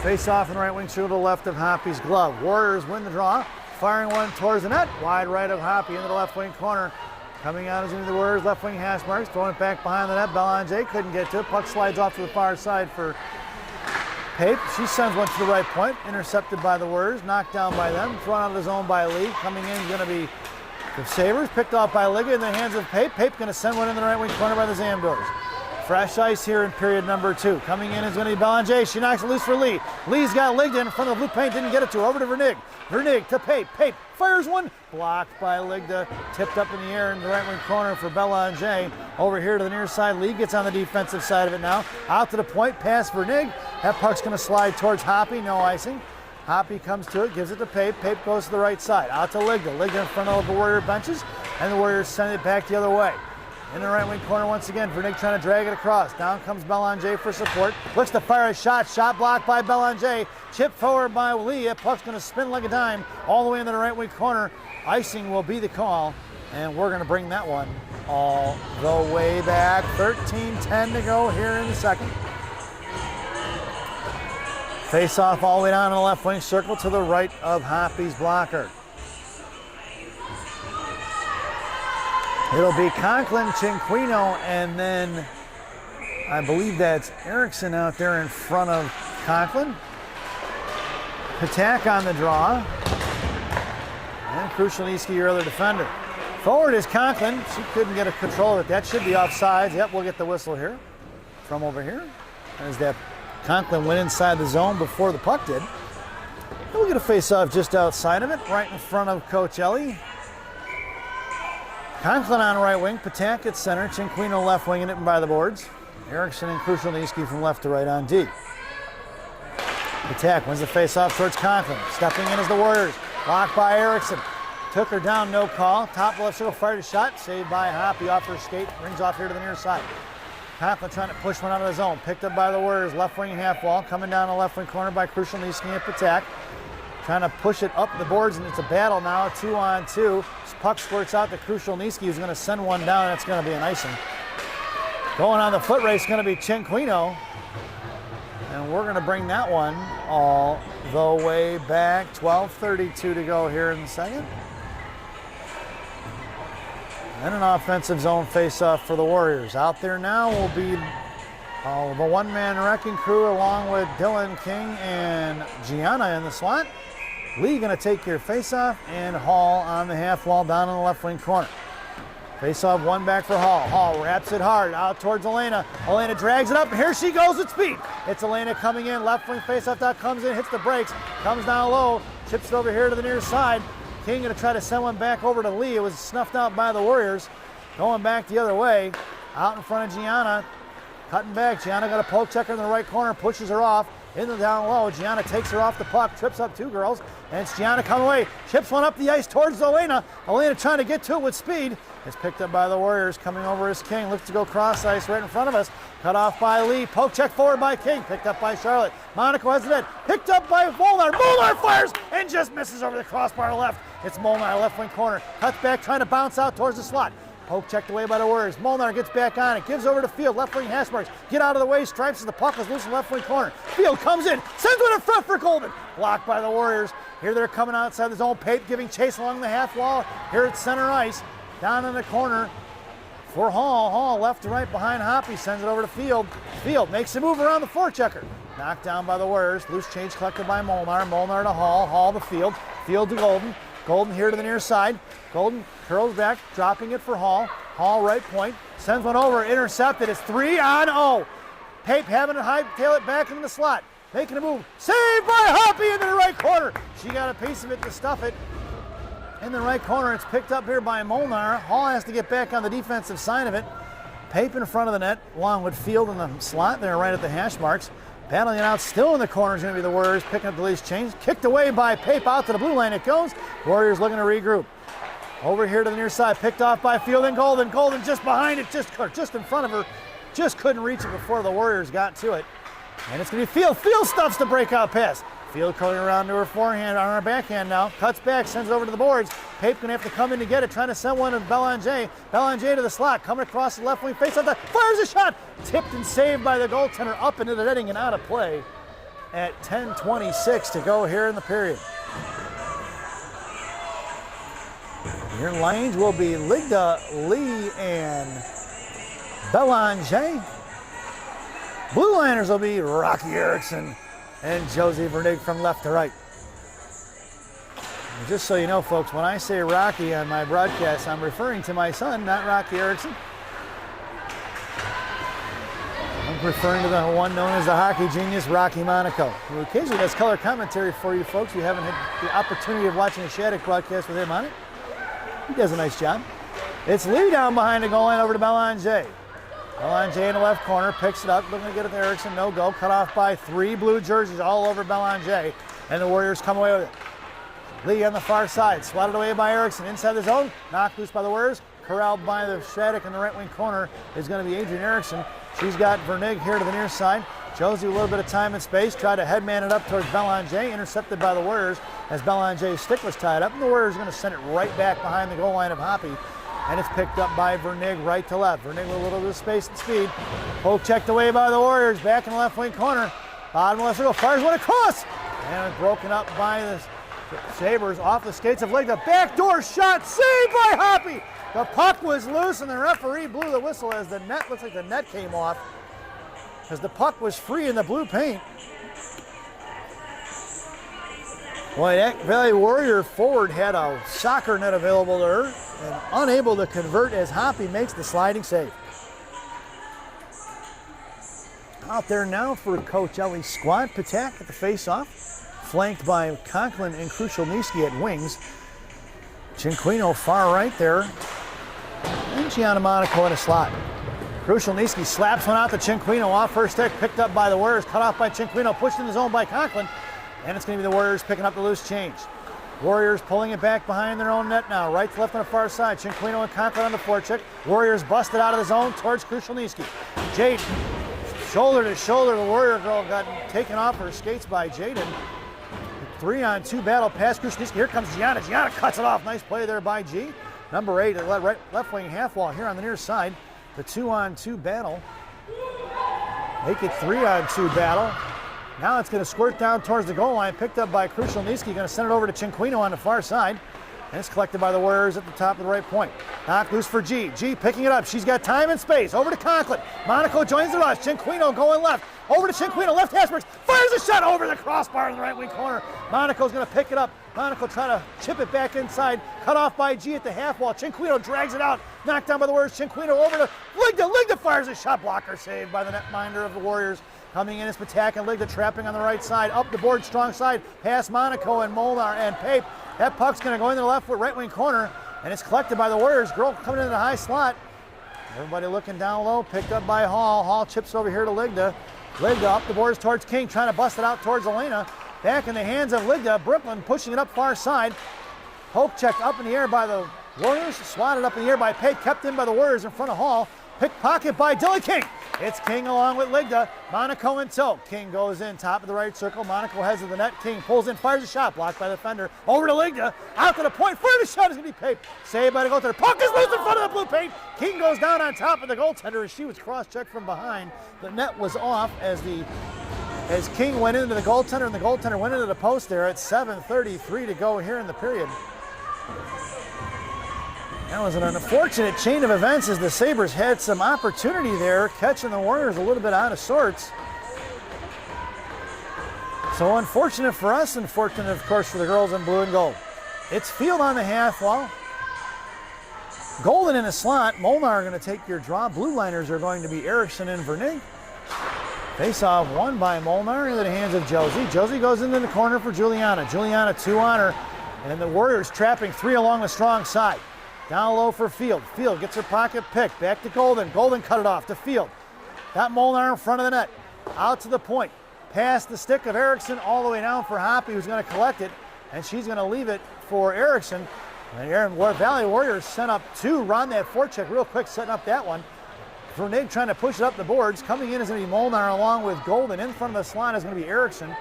Face off in the right wing, to the left of Hoppy's glove. Warriors win the draw. Firing one towards the net. Wide right of Hoppy into the left wing corner. Coming out is into the Warriors left wing hash marks. Throwing it back behind the net. Belanger couldn't get to it. Puck slides off to the far side for Pape. She sends one to the right point. Intercepted by the Warriors. Knocked down by them. Thrown out of the zone by Lee. Coming in is going to be the Sabres. Picked off by Liga in the hands of Pape. Pape going to send one in the right wing corner by the Zamdors. Fresh ice here in period number 2. Coming in is going to be Belanger. She knocks it loose for Lee. Lee's got Ligda in front of the blue paint. Didn't get it to her. Over to Vernig. Vernig to Pape. Pape fires one. Blocked by Ligda. Tipped up in the air in the right wing corner for Belanger. Over here to the near side. Lee gets on the defensive side of it now. Out to the point. Pass Vernig. That puck's going to slide towards Hoppy. No icing. Hoppy comes to it. Gives it to Pape. Pape goes to the right side. Out to Ligda. Ligda in front of the Warrior benches. And the Warriors send it back the other way. In the right wing corner once again, Vernig trying to drag it across. Down comes Belanger for support. Looks to fire a shot. Shot blocked by Belanger. Chip forward by Lee. That puck's going to spin like a dime all the way into the right wing corner. Icing will be the call, and we're going to bring that one all the way back. 13-10 to go here in the second. Face off all the way down in the left wing circle to the right of Hoppy's blocker. It'll be Conklin, Cinquino, and then I believe that's Erickson out there in front of Conklin. Patak on the draw. And Krushelnyski, your other defender. Forward is Conklin. She couldn't get a control of it. That should be offsides. Yep, we'll get the whistle here from over here. As that Conklin went inside the zone before the puck did. And we'll get a face-off just outside of it, right in front of Coach Ellie. Conklin on right wing, Patak at center, Cinquino left wing and it by the boards. Erickson and Krushelnyski from left to right on D. Patak wins the face-off towards Conklin. Stepping in as the Warriors. Blocked by Erickson. Took her down, no call. Top left circle, fired a shot. Saved by Hoppy off her skate. Rings off here to the near side. Conklin trying to push one out of the zone. Picked up by the Warriors. Left wing half wall. Coming down the left wing corner by Krushelnyski and Patak. Trying to push it up the boards, and it's a battle now, 2-on-2. Puck squirts out to Krushelnyski, who's going to send one down. That's going to be an icing. Going on the foot race is going to be Cinquino. And we're going to bring that one all the way back. 12:32 to go here in the second. And an offensive zone face-off for the Warriors. Out there now will be the one-man wrecking crew along with Dylan King and Gianna in the slot. Lee going to take your face-off, and Hall on the half wall down in the left wing corner. Face off, one back for Hall. Hall wraps it hard out towards Elena. Elena drags it up, and here she goes with speed. It's Elena coming in, left wing face off dot comes in, hits the brakes, comes down low, chips it over here to the near side. King gonna try to send one back over to Lee. It was snuffed out by the Warriors. Going back the other way, out in front of Gianna. Cutting back, Gianna got a poke checker in the right corner, pushes her off. In the down low, Gianna takes her off the puck, trips up two girls, and it's Gianna coming away. Chips one up the ice towards Elena. Elena trying to get to it with speed. It's picked up by the Warriors, coming over as King. Looks to go cross ice right in front of us. Cut off by Lee. Poke check forward by King. Picked up by Charlotte. Monaco has the net. Picked up by Molnar. Molnar fires and just misses over the crossbar left. It's Molnar, left wing corner. Cuts back, trying to bounce out towards the slot. Poke checked away by the Warriors. Molnar gets back on it, gives over to Field, left wing hash marks. Get out of the way, stripes as the puck is loose in left wing corner. Field comes in, sends one in front for Golden. Blocked by the Warriors. Here they're coming outside the zone. Pape giving chase along the half wall. Here at center ice, down in the corner for Hall. Hall left to right behind Hoppy, sends it over to Field. Field makes a move around the forechecker. Knocked down by the Warriors. Loose change collected by Molnar. Molnar to Hall. Hall to Field. Field to Golden. Golden here to the near side. Golden curls back, dropping it for Hall. Hall right point, sends one over, intercepted. It's 3-on-0. Pape having to hightail it back into the slot. Making a move, saved by Hoppy into the right corner. She got a piece of it to stuff it. In the right corner, it's picked up here by Molnar. Hall has to get back on the defensive side of it. Pape in front of the net, along with Field in the slot there right at the hash marks. Battling it out, still in the corner is going to be the Warriors, picking up the loose change. Kicked away by Pape, out to the blue line it goes. Warriors looking to regroup. Over here to the near side, picked off by Field and Golden. Golden just behind it, just in front of her. Just couldn't reach it before the Warriors got to it. And it's going to be Field. Field stuffs the breakout pass. Field curling around to her forehand, on her backhand now. Cuts back, sends it over to the boards. Pape gonna have to come in to get it, trying to send one to Belanger. Belanger to the slot, coming across the left wing face off the, fires a shot! Tipped and saved by the goaltender, up into the netting and out of play at 10:26 to go here in the period. Your lanes will be Ligda, Lee, and Belanger. Blue liners will be Rocky Erickson and Josie Vernig from left to right. And just so you know, folks, when I say Rocky on my broadcast, I'm referring to my son, not Rocky Erickson. I'm referring to the one known as the hockey genius, Rocky Monaco, who occasionally does color commentary for you folks who haven't had the opportunity of watching a Shattuck broadcast with him on it. He does a nice job. It's Lee down behind the goal line over to Belanger. Belanger in the left corner, picks it up, looking to get it to Erickson, no go, cut off by three blue jerseys all over Belanger, and the Warriors come away with it. Lee on the far side, swatted away by Erickson, inside the zone, knocked loose by the Warriors, corralled by the Shattuck in the right wing corner is going to be Adrian Erickson. She's got Vernig here to the near side. Josie a little bit of time and space, tried to headman it up towards Belanger, intercepted by the Warriors as Belanger's stick was tied up, and the Warriors are going to send it right back behind the goal line of Hoppy. And it's picked up by Vernig right to left. Vernig with a little bit of space and speed. Poke checked away by the Warriors, back in the left wing corner. Bottom left circle, fires one across. And it's broken up by the Sabres off the skates of Leg. The backdoor shot, saved by Hoppy. The puck was loose and the referee blew the whistle as the net, looks like the net came off, as the puck was free in the blue paint. Boy, that Valley Warrior forward had a soccer net available to her and unable to convert as Hoppy makes the sliding save. Out there now for Coach Ellie Squad. Patak at the face-off, flanked by Conklin and Krushelnyski at wings. Cinquino far right there, and Gianna Monaco in a slot. Krushelnyski slaps one out to Cinquino off her stick, picked up by the Warriors, cut off by Cinquino, pushed in the zone by Conklin, and it's going to be the Warriors picking up the loose change. Warriors pulling it back behind their own net now, right to left on the far side. Cinquino and Conklin on the forecheck. Warriors busted out of the zone towards Krushelnyski. Jade, shoulder to shoulder, the Warrior girl got taken off her skates by Jaden. 3-on-2 battle past Krushelnyski. Here comes Gianna. Gianna cuts it off. Nice play there by G. Number 8 at left wing half wall here on the near side. The 2-on-2 battle. Make it 3-on-2 battle. Now it's going to squirt down towards the goal line, picked up by Krushelnyski, going to send it over to Cinquino on the far side. And it's collected by the Warriors at the top of the right point. Knocked loose for G. G picking it up. She's got time and space. Over to Conklin. Monaco joins the rush. Cinquino going left. Over to Cinquino. Left hash marks. Fires a shot over the crossbar in the right wing corner. Monaco's going to pick it up. Monaco trying to chip it back inside. Cut off by G at the half wall. Cinquino drags it out. Knocked down by the Warriors. Cinquino over to Ligda. Ligda fires a shot. Blocker saved by the netminder of the Warriors. Coming in is Patak and Ligda trapping on the right side. Up the board, strong side. Past Monaco and Molnar and Pape. That puck's going to go into the left right wing corner, and it's collected by the Warriors. Girl coming into the high slot. Everybody looking down low, picked up by Hall. Hall chips over here to Ligda. Ligda up the boards towards King, trying to bust it out towards Elena. Back in the hands of Ligda. Brooklyn pushing it up far side. Poke checked up in the air by the Warriors. Swatted up in the air by Pape. Kept in by the Warriors in front of Hall. Pickpocket by Dilly King. It's King along with Ligda. Monaco in tow. King goes in, top of the right circle. Monaco heads to the net. King pulls in, fires a shot. Blocked by the defender. Over to Ligda. Out to the point. Fire the shot is going to be Pape. Saved by the goaltender. Puck is loose in front of the blue paint. King goes down on top of the goaltender as she was cross-checked from behind. The net was off as King went into the goaltender, and the goaltender went into the post there at 7:33 to go here in the period. That was an unfortunate chain of events as the Sabres had some opportunity there, catching the Warriors a little bit out of sorts. So unfortunate for us, and fortunate, of course, for the girls in blue and gold. It's Field on the half wall. Golden in the slot. Molnar are going to take your draw. Blue liners are going to be Erickson and Vernig. Face-off won by Molnar into the hands of Josie. Josie goes into the corner for Juliana. Juliana 2 on her, and the Warriors trapping 3 along the strong side. Down low for Field. Field gets her pocket pick. Back to Golden. Golden cut it off to Field. Got Molnar in front of the net. Out to the point. Past the stick of Erickson all the way down for Hoppy, who's going to collect it. And she's going to leave it for Erickson. And Aaron Valley Warriors sent up 2. Run that forecheck real quick, setting up that one. Vernig trying to push it up the boards. Coming in is going to be Molnar along with Golden. In front of the slot is going to be Erickson.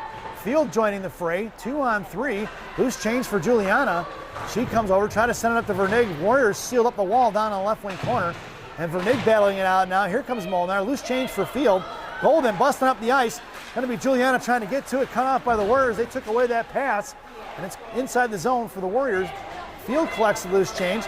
Field joining the fray. 2 on 3. Loose change for Juliana. She comes over, trying to send it up to Vernig. Warriors sealed up the wall down on the left wing corner. And Vernig battling it out now. Here comes Molnar. Loose change for Field. Golden busting up the ice. Going to be Juliana trying to get to it. Cut off by the Warriors. They took away that pass. And it's inside the zone for the Warriors. Field collects the loose change.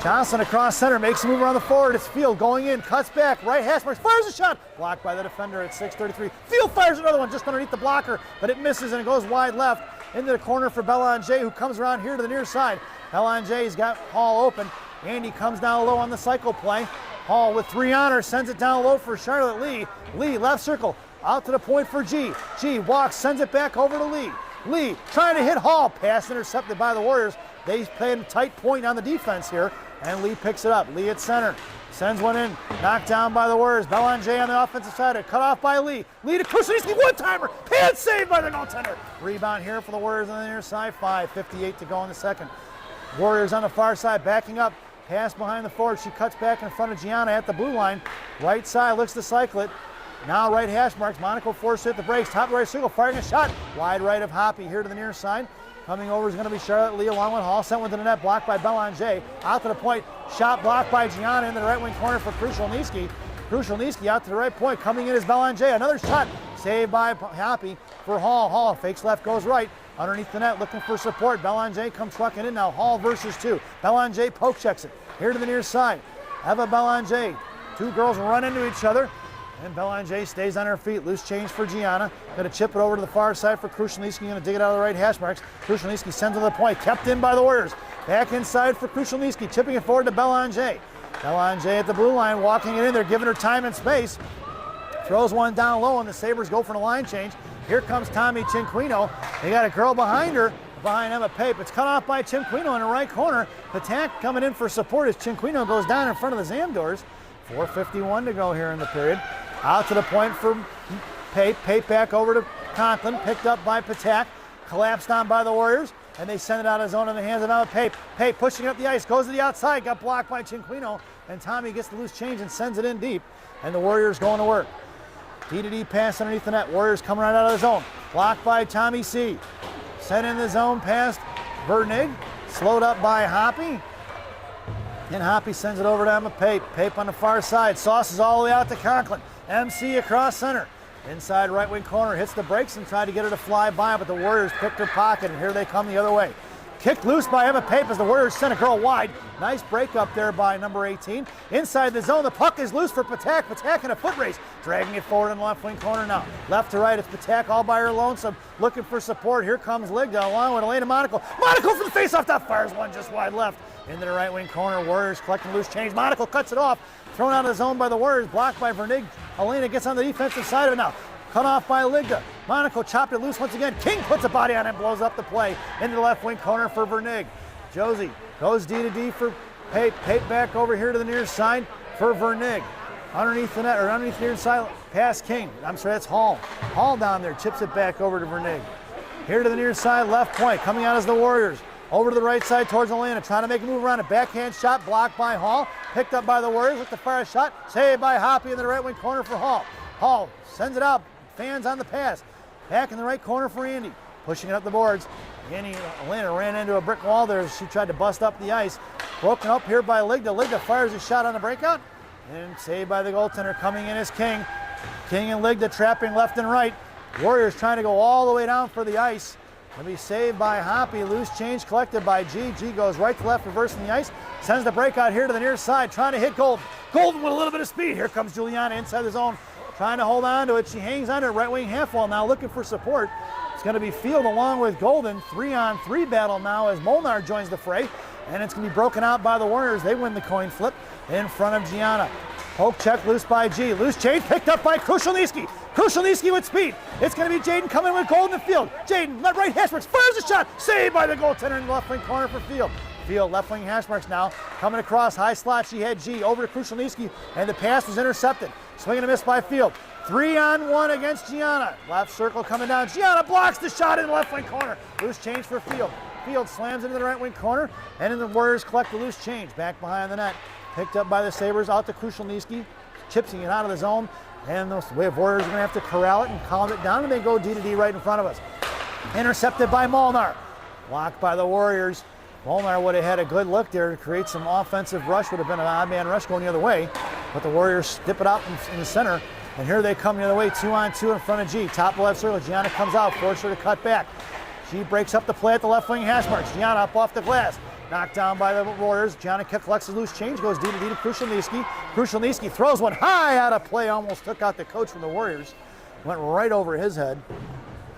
Johnson across center. Makes a move around the forward. It's Field going in. Cuts back. Right hash marks. Fires a shot. Blocked by the defender at 6:33. Field fires another one just underneath the blocker. But it misses and it goes wide left. Into the corner for Belanger, who comes around here to the near side. Belanger's got Hall open. Andy comes down low on the cycle play. Hall with 3 on her, sends it down low for Charlotte Lee. Lee, left circle, out to the point for G. G walks, sends it back over to Lee. Lee trying to hit Hall. Pass intercepted by the Warriors. They play a tight point on the defense here, and Lee picks it up. Lee at center. Sends one in, knocked down by the Warriors. Belanger on the offensive side, cut off by Lee. Lee to Kuczynski, one-timer, pad saved by the goaltender. Rebound here for the Warriors on the near side, 5:58 to go in the second. Warriors on the far side, backing up, pass behind the forward. She cuts back in front of Gianna at the blue line. Right side, looks to cycle it. Now right hash marks, Monaco forced it at the brakes, top right circle, firing a shot. Wide right of Hoppy here to the near side. Coming over is going to be Charlotte Lee along with Hall. Sent one to the net, blocked by Belanger. Out to the point, shot blocked by Gianna into the right wing corner for Krushelnyski. Krushelnyski out to the right point. Coming in is Belanger. Another shot saved by Hoppy for Hall. Hall fakes left, goes right. Underneath the net, looking for support. Belanger comes trucking in now. Hall versus 2. Belanger poke checks it. Here to the near side. Eva Belanger. 2 girls run into each other. And Belanger stays on her feet. Loose change for Gianna. Going to chip it over to the far side for Krushelnyski. Going to dig it out of the right hash marks. Krushelnyski sends it to the point. Kept in by the Warriors. Back inside for Krushelnyski. Chipping it forward to Belanger. Belanger at the blue line. Walking it in. They're giving her time and space. Throws one down low, and the Sabres go for the line change. Here comes Tommy Cinquino. They got a girl behind her, behind Emma Pape. It's cut off by Cinquino in the right corner. Patak coming in for support as Cinquino goes down in front of the Zamdors. 4:51 to go here in the period. Out to the point for Pape. Pape back over to Conklin. Picked up by Patak. Collapsed on by the Warriors. And they send it out of zone in the hands of Emma Pape. Pape pushing up the ice. Goes to the outside. Got blocked by Cinquino. And Tommy gets the loose change and sends it in deep. And the Warriors going to work. D-to-D pass underneath the net. Warriors coming right out of the zone. Blocked by Tommy C. Sent in the zone past Vernig. Slowed up by Hoppy. And Hoppy sends it over to Emma Pape. Pape on the far side. Sauces all the way out to Conklin. MC across center. Inside right wing corner. Hits the brakes and tried to get her to fly by, but the Warriors picked her pocket, and here they come the other way. Kicked loose by Emma Pape as the Warriors sent a girl wide. Nice break up there by number 18. Inside the zone, the puck is loose for Patak. Patak in a foot race, dragging it forward in the left wing corner now. Left to right, it's Patak all by her lonesome, looking for support. Here comes Ligda along with Elena Monaco. Monaco for the faceoff, that fires one just wide left. Into the right wing corner, Warriors collecting loose change. Monaco cuts it off, thrown out of the zone by the Warriors, blocked by Vernig. Elena gets on the defensive side of it now. Cut off by Ligda. Monaco chopped it loose once again. King puts a body on it and blows up the play into the left wing corner for Vernig. Josie goes D to D for Pape. Pape back over here to the near side for Vernig. Underneath the net, or underneath the near side, past King. I'm sorry, that's Hall. Hall down there, chips it back over to Vernig. Here to the near side, left point, coming out as the Warriors. Over to the right side towards Elena, trying to make a move around. A backhand shot blocked by Hall. Picked up by the Warriors, with the fire shot. Saved by Hoppy in the right wing corner for Hall. Hall sends it out. Fans on the pass. Back in the right corner for Andy. Pushing it up the boards. Elena ran into a brick wall there as she tried to bust up the ice. Broken up here by Ligda. Ligda fires a shot on the breakout. And saved by the goaltender. Coming in is King. King and Ligda trapping left and right. Warriors trying to go all the way down for the ice. Will be saved by Hoppy. Loose change collected by G. G goes right to left, reversing the ice. Sends the breakout here to the near side, trying to hit Golden. Golden with a little bit of speed. Here comes Juliana inside the zone, trying to hold on to it. She hangs on to it, right wing half wall now, looking for support. It's going to be Field along with Golden. 3-on-3 battle now as Molnar joins the fray. And it's going to be broken out by the Warriors. They win the coin flip in front of Gianna. Poke check loose by G. Loose change picked up by Krushelnyski. Krushelnyski with speed. It's going to be Jaden coming with Golden Field. Jaden, left right hash marks, fires a shot. Saved by the goaltender in the left wing corner for Field. Field, left wing hash marks now. Coming across, high slot, she had G over to Krushelnyski, and the pass was intercepted. Swing and a miss by Field. 3-on-1 against Gianna. Left circle coming down. Gianna blocks the shot in the left wing corner. Loose change for Field. Field slams into the right wing corner, and then the Warriors collect the loose change. Back behind the net. Picked up by the Sabres, out to Krushelnyski, chipsing it out of the zone, and the Warriors are going to have to corral it and calm it down, and they go D to D right in front of us. Intercepted by Molnar. Blocked by the Warriors. Molnar would have had a good look there to create some offensive rush, would have been an odd man rush going the other way, but the Warriors dip it out in the center, and here they come the other way, 2-on-2 in front of G. Top left circle, Gianna comes out, forces her to cut back. G breaks up the play at the left wing hash marks. Gianna up off the glass. Knocked down by the Warriors. Gianna collects the loose change, goes D to D to Krushelnyski. Krushelnyski throws one high out of play, almost took out the coach from the Warriors. Went right over his head.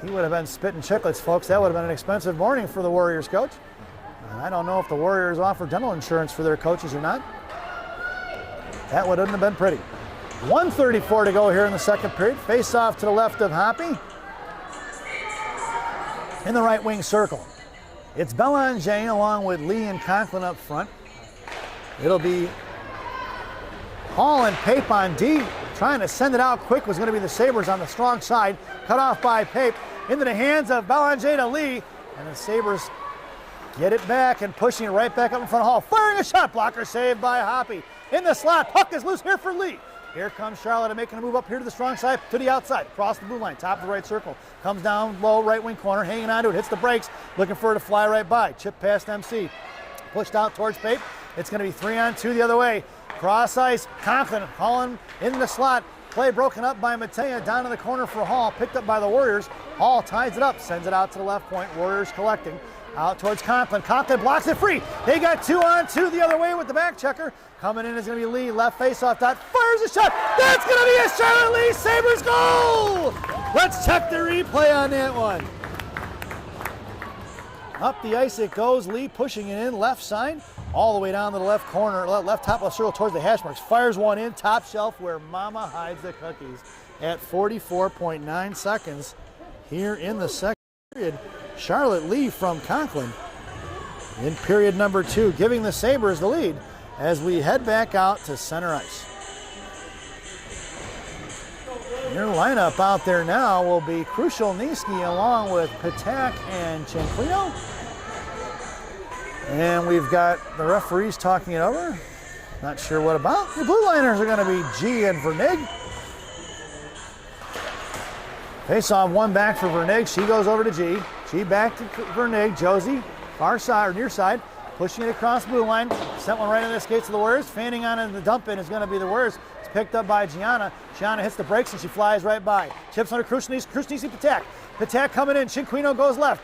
He would have been spitting chicklets, folks. That would have been an expensive morning for the Warriors coach. And I don't know if the Warriors offer dental insurance for their coaches or not. That wouldn't have been pretty. 1:34 to go here in the second period. Face off to the left of Hoppy. In the right wing circle. It's Belanger along with Lee and Conklin up front. It'll be Hall and Pape on D. Trying to send it out quick was going to be the Sabres on the strong side. Cut off by Pape. Into the hands of Belanger to Lee. And the Sabres get it back and pushing it right back up in front of Hall. Firing a shot. Blocker saved by Hoppy. In the slot. Puck is loose here for Lee. Here comes Charlotte making a move up here to the strong side, to the outside, across the blue line, top of the right circle. Comes down low, right wing corner, hanging on to it, hits the brakes, looking for it to fly right by. Chip past MC. Pushed out towards Pape. It's going to be 3-on-2 the other way. Cross ice, Conklin hauling in the slot. Play broken up by Matea, down in the corner for Hall, picked up by the Warriors. Hall ties it up, sends it out to the left point. Warriors collecting. Out towards Conklin. Conklin blocks it free. They got 2-on-2 the other way with the back checker. Coming in is going to be Lee. Left face-off dot. Fires a shot. That's going to be a Charlotte Lee Sabres goal. Let's check the replay on that one. Up the ice it goes. Lee pushing it in left side. All the way down to the left corner, left top left circle towards the hash marks. Fires one in top shelf where Mama hides the cookies at 44.9 seconds here in the second period. Charlotte Lee from Conklin in period number 2, giving the Sabres the lead as we head back out to center ice. Your lineup out there now will be Krushelnyski along with Patak and Cinquino. And we've got the referees talking it over. Not sure what about. Your blue liners are going to be G and Vernig. Face off one back for Vernig. She goes over to G. G back to Vernig. Josie, far side or near side, pushing it across the blue line. Sent one right into the skates of the Warriors. Fanning on in the dump in is going to be the Warriors. It's picked up by Gianna. Gianna hits the brakes and she flies right by. Chips under Krushelnyski, Patak. Patak coming in. Cinquino goes left.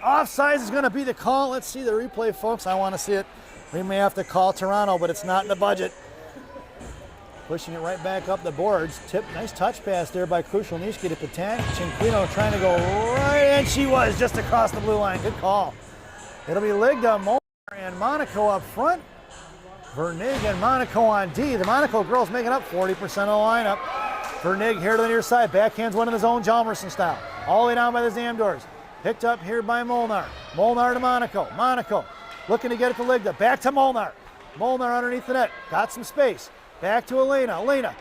Offsides is going to be the call. Let's see the replay, folks. I want to see it. We may have to call Toronto, but it's not in the budget. Pushing it right back up the boards. Tip, nice touch pass there by Crucial Niski to Patak. Cinquino trying to go right, and she was just across the blue line. Good call. It'll be Ligda, Molnar, and Monaco up front. Vernig and Monaco on D. The Monaco girls making up 40% of the lineup. Vernig here to the near side. Backhands one in his own Jalmerson style. All the way down by the Zamdors. Picked up here by Molnar. Molnar to Monaco. Monaco looking to get it to Ligda. Back to Molnar. Molnar underneath the net. Got some space. Back to Elena. Elena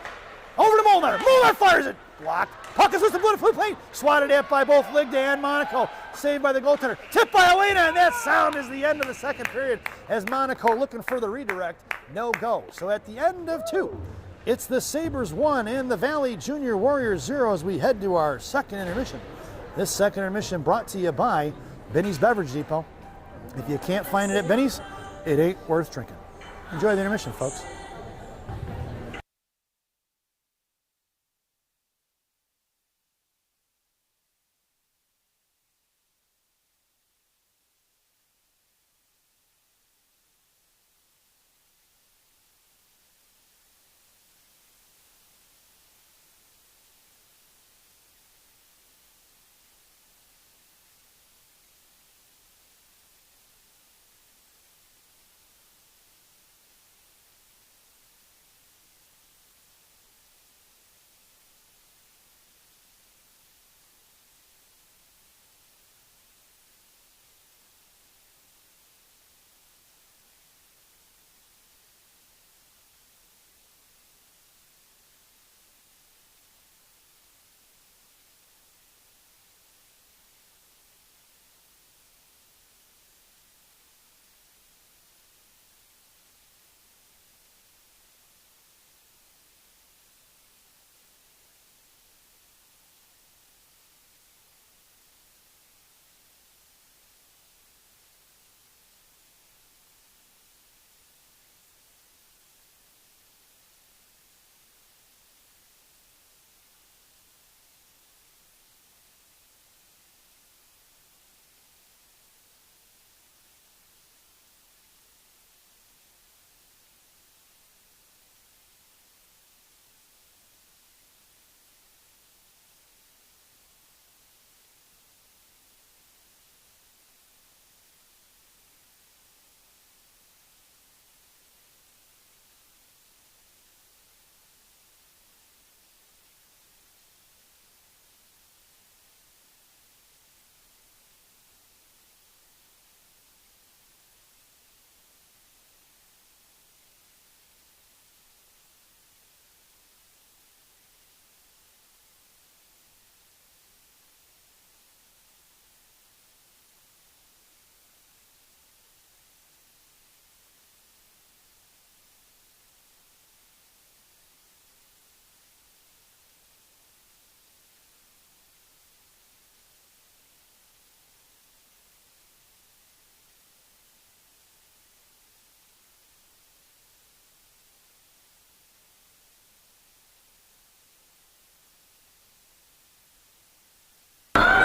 over to Molnar. Molnar fires it. Blocked. Puck is with the blue plate. Swatted at by both Ligda and Monaco. Saved by the goaltender. Tipped by Elena, and that sound is the end of the second period as Monaco looking for the redirect. No go. So at the end of 2, it's the Sabres 1 and the Valley Junior Warriors 0 as we head to our second intermission. This second intermission brought to you by Benny's Beverage Depot. If you can't find it at Benny's, it ain't worth drinking. Enjoy the intermission, folks.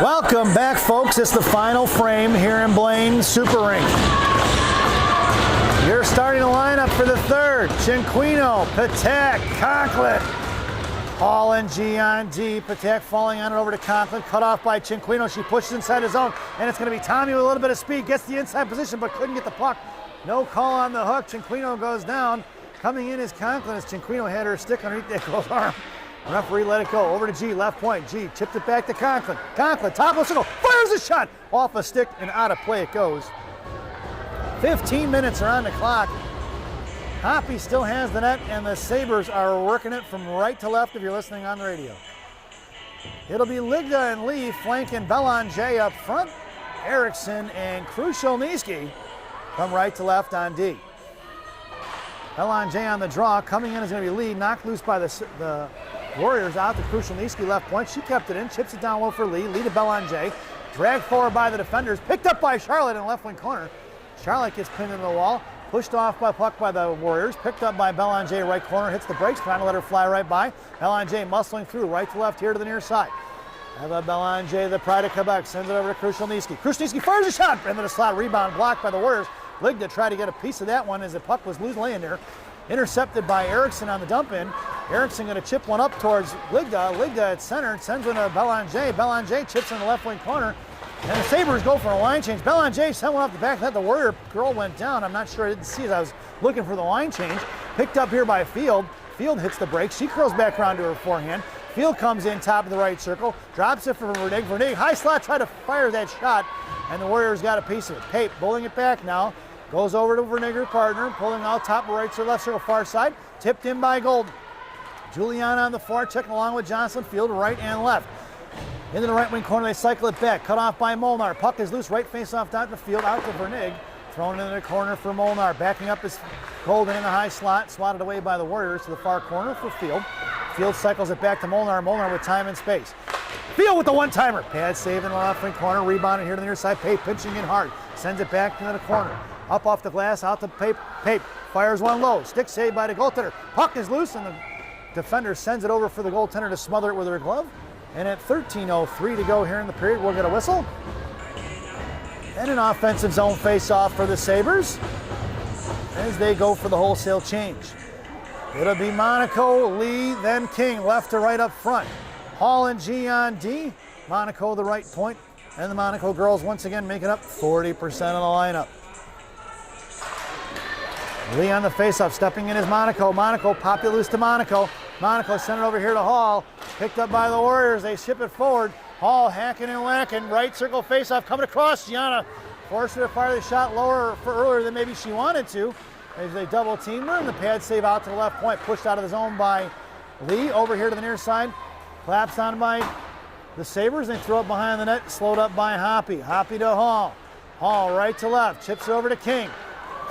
Welcome back, folks. It's the final frame here in Blaine Super Rink. You're starting the lineup for the third. Cinquino, Patak, Conklin. Paul and G on D. Patak falling on it over to Conklin. Cut off by Cinquino. She pushes inside his zone, and it's going to be Tommy with a little bit of speed. Gets the inside position, but couldn't get the puck. No call on the hook. Cinquino goes down. Coming in is Conklin as Cinquino had her stick underneath that girl's arm. Referee let it go. Over to G, left point. G chipped it back to Conklin. Conklin, top of circle, fires a shot. Off a stick and out of play it goes. 15 minutes are on the clock. Hoppy still has the net, and the Sabres are working it from right to left if you're listening on the radio. It'll be Ligda and Lee flanking Belanger up front. Erickson and Krushelnyski come right to left on D. Belanger on the draw. Coming in is going to be Lee, knocked loose by the Warriors out to Krushelnyski left point. She kept it in, chips it down low for Lee. Lee to Belanger. Dragged forward by the defenders. Picked up by Charlotte in the left wing corner. Charlotte gets pinned into the wall. Pushed off by puck by the Warriors. Picked up by Belanger right corner. Hits the brakes. Trying to let her fly right by. Belanger muscling through right to left here to the near side. Eva Belanger, the pride of Quebec, sends it over to Krushelnyski. Krushelnyski fires a shot into the slot. Rebound blocked by the Warriors. Ligda tried to get a piece of that one as the puck was loose laying there. Intercepted by Erickson on the dump in. Erickson going to chip one up towards Ligda. Ligda at center sends one to Belanger. Belanger chips in the left wing corner. And the Sabres go for a line change. Belanger sent one off the back of the net. The Warrior girl went down. I'm not sure, I didn't see it. I was looking for the line change. Picked up here by Field. Field hits the break. She curls back around to her forehand. Field comes in top of the right circle. Drops it for Vernig. Vernig, high slot, tried to fire that shot. And the Warriors got a piece of it. Pape pulling it back now. Goes over to Vernig, her partner. Pulling out top of right circle, left circle, far side. Tipped in by Golden. Juliana on the far, checking along with Johnson. Field right and left. Into the right wing corner, they cycle it back. Cut off by Molnar. Puck is loose, right face off down the field, out to Vernig. Thrown into the corner for Molnar. Backing up is Golden in the high slot. Swatted away by the Warriors to the far corner for Field. Field cycles it back to Molnar. Molnar with time and space. Field with the one-timer. Pad save in the left wing corner. Rebounded here to the near side. Pape pinching in hard. Sends it back into the corner. Up off the glass, out to Pape. Pape fires one low. Stick save by the goaltender. Puck is loose and the defender sends it over for the goaltender to smother it with her glove. And at 13:03 to go here in the period, we'll get a whistle. And an offensive zone face-off for the Sabres as they go for the wholesale change. It'll be Monaco, Lee, then King, left to right up front. Hall and G on D. Monaco the right point. And the Monaco girls once again making up 40% of the lineup. Lee on the face-off, stepping in is Monaco. Monaco popped it loose to Monaco. Monaco sent it over here to Hall. Picked up by the Warriors. They ship it forward. Hall hacking and whacking. Right circle face-off coming across. Gianna forced her to fire the shot lower for earlier than maybe she wanted to. As they double team her, and the pad save out to the left point. Pushed out of the zone by Lee. Over here to the near side. Collapsed on by the Sabres. They throw it behind the net. Slowed up by Hoppy. Hoppy to Hall. Hall right to left. Chips it over to King.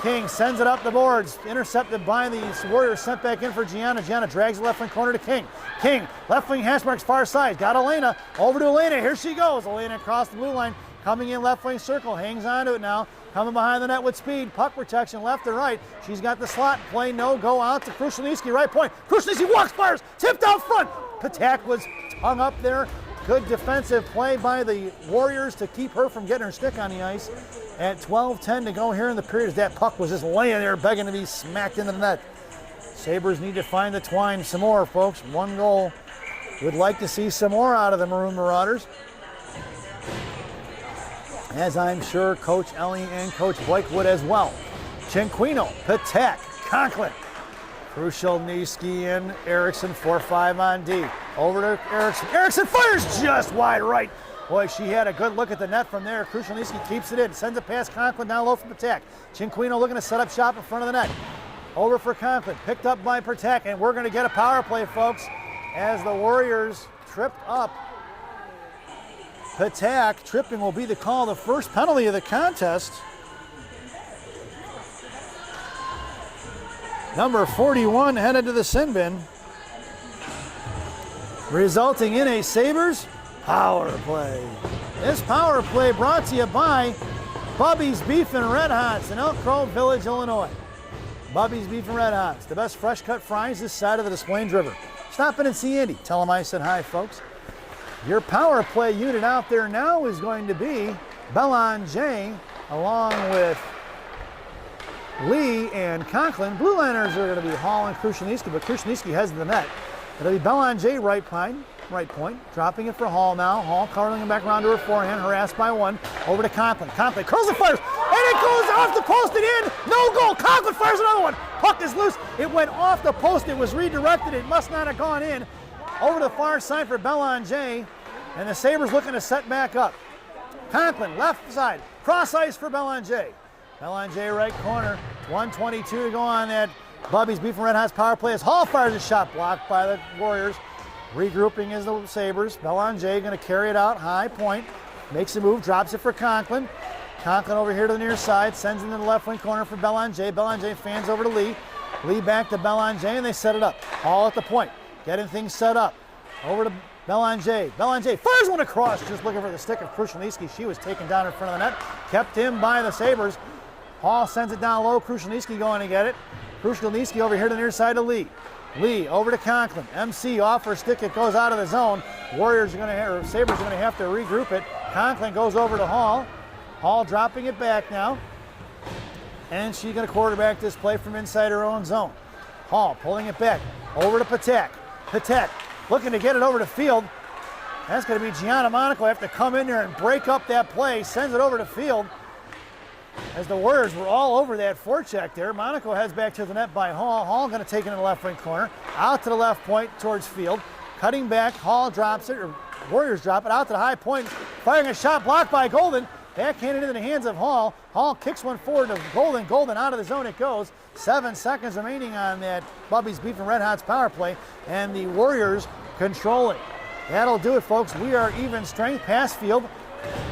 King sends it up the boards. Intercepted by the Warriors. Sent back in for Gianna. Gianna drags the left wing corner to King. King, left wing hash marks far side. Got Elena. Over to Elena. Here she goes. Elena across the blue line. Coming in left wing circle. Hangs on to it now. Coming behind the net with speed. Puck protection left and right. She's got the slot play. No go out to Krushelnyski. Right point. Krushelnyski walks, fires. Tipped out front. Patak was hung up there. Good defensive play by the Warriors to keep her from getting her stick on the ice. At 12:10 to go here in the period as that puck was just laying there begging to be smacked into the net. Sabres need to find the twine some more, folks. One goal. Would like to see some more out of the Maroon Marauders. As I'm sure Coach Ellie and Coach Blake would as well. Cinquino, Patak, Conklin, Krushelnyski and Erickson, 4-5 on D. Over to Erickson. Erickson fires just wide right. Boy, she had a good look at the net from there. Krushelnyski keeps it in, sends it past Conklin down low from Patak. Cinquino looking to set up shop in front of the net. Over for Conklin, picked up by Patak, and we're going to get a power play, folks, as the Warriors tripped up. Patak, tripping will be the call, the first penalty of the contest. Number 41 headed to the sin bin, resulting in a Sabres power play. This power play brought to you by Bubby's Beef and Red Hots in Elk Grove Village, Illinois. Bubby's Beef and Red Hots, the best fresh cut fries this side of the Des Plaines River. Stop in and see Andy. Tell him I said hi, folks. Your power play unit out there now is going to be Belanger along with Lee and Conklin. Blue liners are going to be Hall and Krushelnyski, but Krushelnyski heads to the net. It'll be Belanger right point, dropping it for Hall now. Hall curling him back around to her forehand, harassed by one. Over to Conklin. Conklin curls and fires, and it goes off the post and in. No goal. Conklin fires another one. Puck is loose. It went off the post. It was redirected. It must not have gone in. Over to the far side for Belanger, and the Sabres looking to set back up. Conklin, left side, cross ice for Belanger. Belanger right corner, 1:22 to go on that Bubby's Beef and Red Hots power play as Hall fires a shot blocked by the Warriors. Regrouping is the Sabres. Belanger going to carry it out, high point, makes a move, drops it for Conklin. Conklin over here to the near side, sends it in the left wing corner for Belanger. Belanger fans over to Lee. Lee back to Belanger, and they set it up. Hall at the point, getting things set up. Over to Belanger. Belanger fires one across, just looking for the stick of Krushelnyski. She was taken down in front of the net, kept in by the Sabres. Hall sends it down low, Krushelnyski going to get it. Krushelnyski over here to the near side of Lee. Lee over to Conklin. MC off her stick, it goes out of the zone. Warriors are going to, or Sabres are going to have to regroup it. Conklin goes over to Hall. Hall dropping it back now. And she's going to quarterback this play from inside her own zone. Hall pulling it back over to Patak. Patak looking to get it over to Field. That's going to be Gianna Monaco have to come in there and break up that play. Sends it over to Field. As the Warriors were all over that forecheck there, Monaco heads back to the net by Hall. Hall going to take it in the left wing corner. Out to the left point towards Field. Cutting back, Hall drops it, or Warriors drop it out to the high point. Firing a shot blocked by Golden. Backhanded into the hands of Hall. Hall kicks one forward to Golden. Golden out of the zone it goes. 7 seconds remaining on that Bubby's Beef and Red Hot's power play. And the Warriors controlling. That'll do it, folks. We are even strength. Pass Field.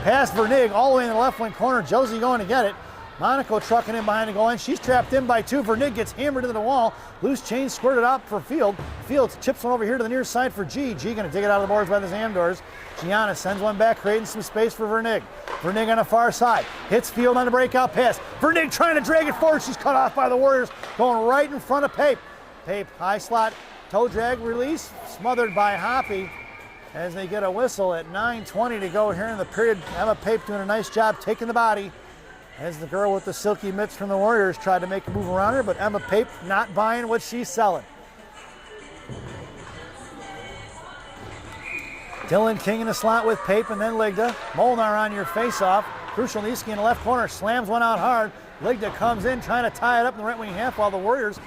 Pass Vernig all the way in the left wing corner. Josie going to get it. Monaco trucking in behind the goal line. She's trapped in by 2. Vernig gets hammered into the wall. Loose chain squirted out for Field. Field chips one over here to the near side for G. G going to dig it out of the boards by the Zamdors. Gianna sends one back, creating some space for Vernig. Vernig on the far side. Hits Field on the breakout pass. Vernig trying to drag it forward. She's cut off by the Warriors. Going right in front of Pape. Pape, high slot, toe drag release. Smothered by Hoppy. As they get a whistle at 9:20 to go here in the period. Emma Pape doing a nice job taking the body. As the girl with the silky mitts from the Warriors tried to make a move around her, but Emma Pape not buying what she's selling. Dylan King in the slot with Pape and then Ligda. Molnar on your face-off. Krushelnyski in the left corner slams one out hard. Ligda comes in trying to tie it up in the right wing half while the Warriors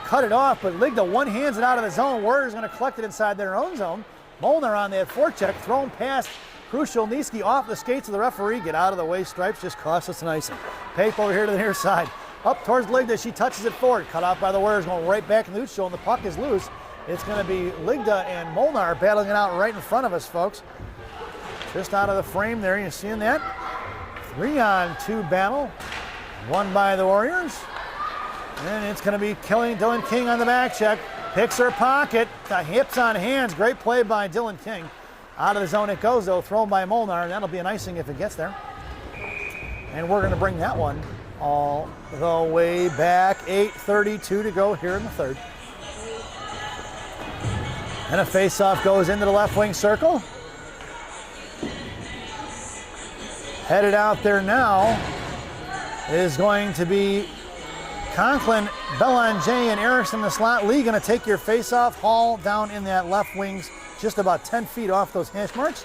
cut it off, but Ligda one-hands it out of the zone. Warriors going to collect it inside their own zone. Molnar on that forecheck, thrown past Krushelnyski off the skates of the referee. Get out of the way, Stripes just cost us an icing. Pape over here to the near side. Up towards Ligda, she touches it forward. Cut off by the Warriors, going right back in the neutral, and the puck is loose. It's going to be Ligda and Molnar battling it out right in front of us, folks. Just out of the frame there, you seeing that? 3-on-2 battle, won by the Warriors. And it's going to be killing Dylan King on the back check. Picks her pocket, the hips on hands. Great play by Dylan King. Out of the zone it goes, though, thrown by Molnar, and that'll be an icing if it gets there. And we're going to bring that one all the way back. 8:32 to go here in the third. And a face-off goes into the left wing circle. Headed out there now is going to be Conklin, Belanger, and Erickson in the slot. Lee going to take your face-off. Hall down in that left wings, just about 10 feet off those hash marks.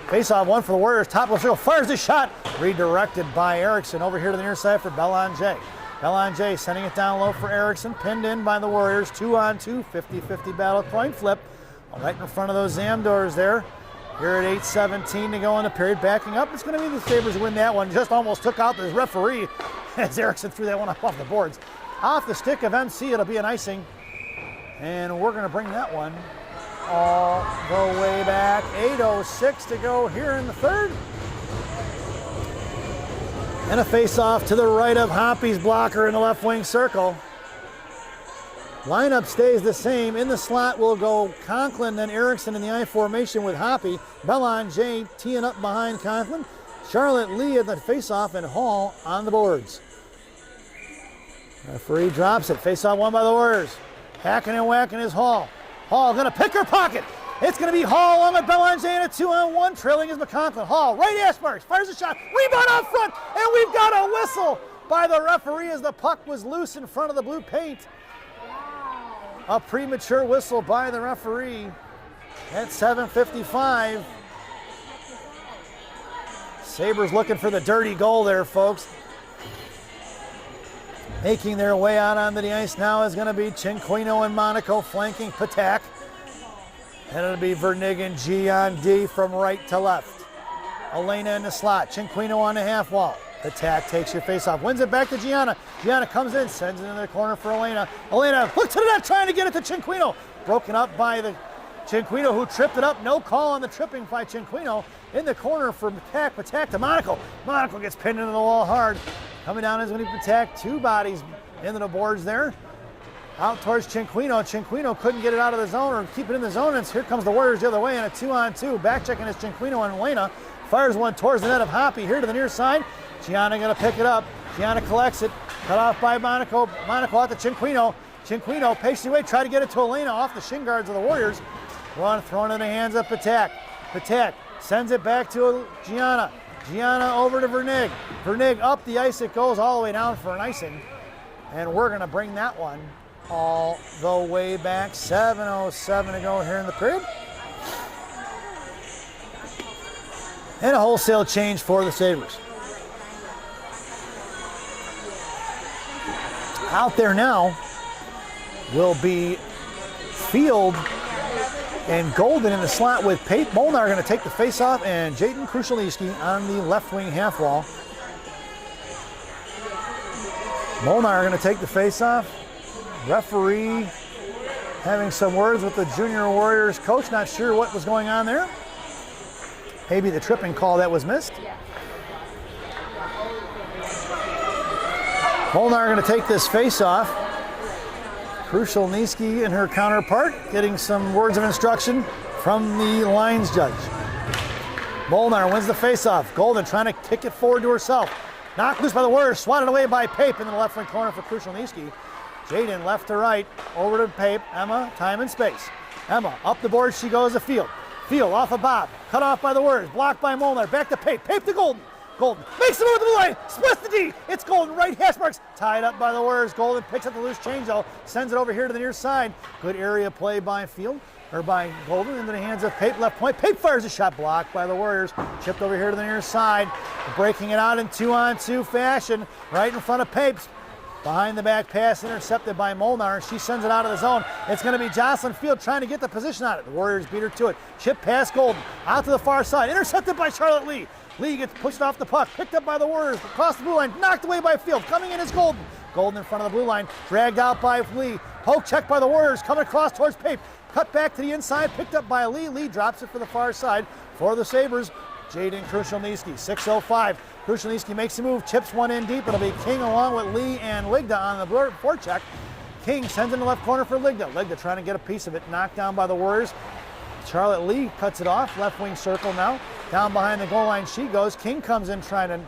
Face-off one for the Warriors. Top of the circle, fires the shot. Redirected by Erickson over here to the near side for Belanger. Belanger sending it down low for Erickson. Pinned in by the Warriors. 2-on-2, 50-50 battle coin flip. Right in front of those Zamdors there. Here at 8:17 to go in the period. Backing up, it's going to be the Sabres who win that one. Just almost took out the referee as Erickson threw that one up off the boards. Off the stick of MC, it'll be an icing. And we're going to bring that one all the way back. 8:06 to go here in the third. And a face-off to the right of Hoppy's blocker in the left wing circle. Lineup stays the same. In the slot will go Conklin, then Erickson in the I formation with Hoppy. Belanger teeing up behind Conklin. Charlotte Lee at the face-off and Hall on the boards. Referee drops it. Face-off won by the Warriors. Hacking and whacking is Hall. Hall going to pick her pocket. It's going to be Hall on with Belanger and a 2-on-1. Trailing is McConklin. Hall, right ass marks, fires a shot. Rebound out front, and we've got a whistle by the referee as the puck was loose in front of the blue paint. A premature whistle by the referee at 7:55. Sabres looking for the dirty goal there, folks. Making their way out onto the ice now is going to be Cinquino and Monaco flanking Patak. And it'll be Vernig and G on D from right to left. Elena in the slot. Cinquino on the half wall. Patak takes your face off. Wins it back to Gianna. Gianna comes in, sends it in the corner for Elena. Elena, look to the net, trying to get it to Cinquino. Broken up by the Cinquino who tripped it up. No call on the tripping by Cinquino. In the corner for Patak. Patak to Monaco. Monaco gets pinned into the wall hard. Coming down is going to be Patak. Two bodies into the boards there. Out towards Cinquino. Cinquino couldn't get it out of the zone or keep it in the zone. And here comes the Warriors the other way in a 2-on-2. Back checking is Cinquino and Elena. Fires one towards the net of Hoppy here to the near side. Gianna going to pick it up. Gianna collects it. Cut off by Monaco. Monaco out to Cinquino. Cinquino patiently wait, try to get it to Elena off the shin guards of the Warriors. Run thrown in the hands of Patak. Patak sends it back to Gianna. Gianna over to Vernig. Vernig up the ice it goes all the way down for an icing. And we're going to bring that one all the way back. 7:07 to go here in the period. And a wholesale change for the Sabres. Out there now will be Field and Golden in the slot with Pape. Molnar going to take the face-off, and Jaden Krushelnyski on the left wing half wall. Molnar going to take the face-off. Referee having some words with the Junior Warriors coach. Not sure what was going on there. Maybe the tripping call that was missed. Molnar going to take this face-off. Krushelnyski and her counterpart getting some words of instruction from the lines judge. Molnar wins the face-off. Golden trying to kick it forward to herself. Knocked loose by the Warriors, swatted away by Pape in the left wing corner for Krushelnyski. Jaden left to right, over to Pape. Emma, time and space. Emma, up the board she goes to Field. Field off of Bob, cut off by the Warriors, blocked by Molnar, back to Pape. Pape to Golden. Golden makes the move to the line, splits the D. It's Golden, right hash marks, tied up by the Warriors. Golden picks up the loose change though, sends it over here to the near side. Good area play by Field, or by Golden into the hands of Pape, left point. Pape fires a shot, blocked by the Warriors. Chipped over here to the near side, breaking it out in 2-on-2 fashion, right in front of Pape's. Behind the back pass intercepted by Molnar. She sends it out of the zone. It's going to be Jocelyn Field trying to get the position on it. The Warriors beat her to it. Chip past Golden, out to the far side, intercepted by Charlotte Lee. Lee gets pushed off the puck, picked up by the Warriors, across the blue line, knocked away by Field. Coming in is Golden. Golden in front of the blue line, dragged out by Lee. Poke check by the Warriors, coming across towards Pape. Cut back to the inside, picked up by Lee. Lee drops it for the far side for the Sabres. Jaden Krushelnyski, 6:05. Krushelnyski makes a move, chips one in deep. It'll be King along with Lee and Ligda on the forecheck. King sends it in the left corner for Ligda. Ligda trying to get a piece of it, knocked down by the Warriors. Charlotte Lee cuts it off, left wing circle now. Down behind the goal line she goes. King comes in trying to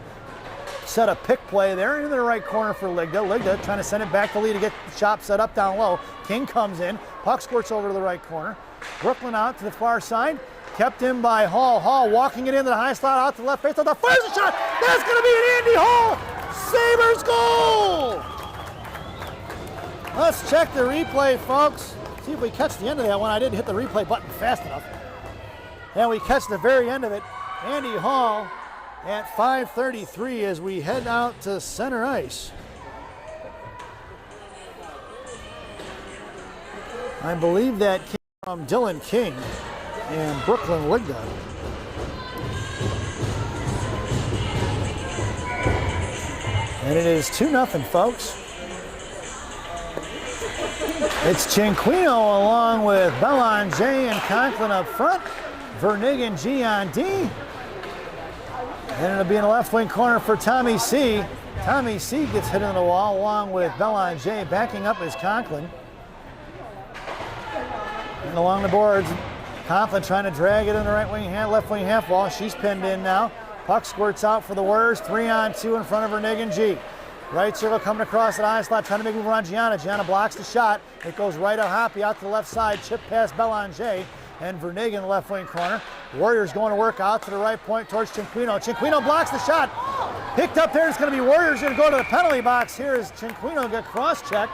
set a pick play there into the right corner for Ligda. Ligda trying to send it back to Lee to get the shot set up down low. King comes in, puck squirts over to the right corner. Brooklyn out to the far side. Kept in by Hall. Hall walking it into the high slot out to the left face. The fires a shot. That's going to be an Andy Hall. Sabres goal. Let's check the replay, folks. See if we catch the end of that one. I didn't hit the replay button fast enough. And we catch the very end of it. Andy Hall at 5:33 as we head out to center ice. I believe that came from Dylan King and Brooklyn Ligda. And it is 2-0, folks. It's Cinquino along with Belanger and Conklin up front. Vernig and G on D. And it'll be in the left wing corner for Tommy C. Tommy C gets hit in the wall along with Belanger backing up as Conklin. And along the boards, Conklin trying to drag it in the right wing, left wing half wall. She's pinned in now. Puck squirts out for the Warriors. 3-on-2 in front of Vernig and G. Right circle coming across the eye slot, trying to make a move around Gianna. Gianna blocks the shot. It goes right at Hoppy out to the left side. Chip past Belanger and Vernig in the left wing corner. Warriors going to work out to the right point towards Cinquino. Cinquino blocks the shot. Picked up there. It's going to be Warriors going to go to the penalty box here as Cinquino get cross-checked.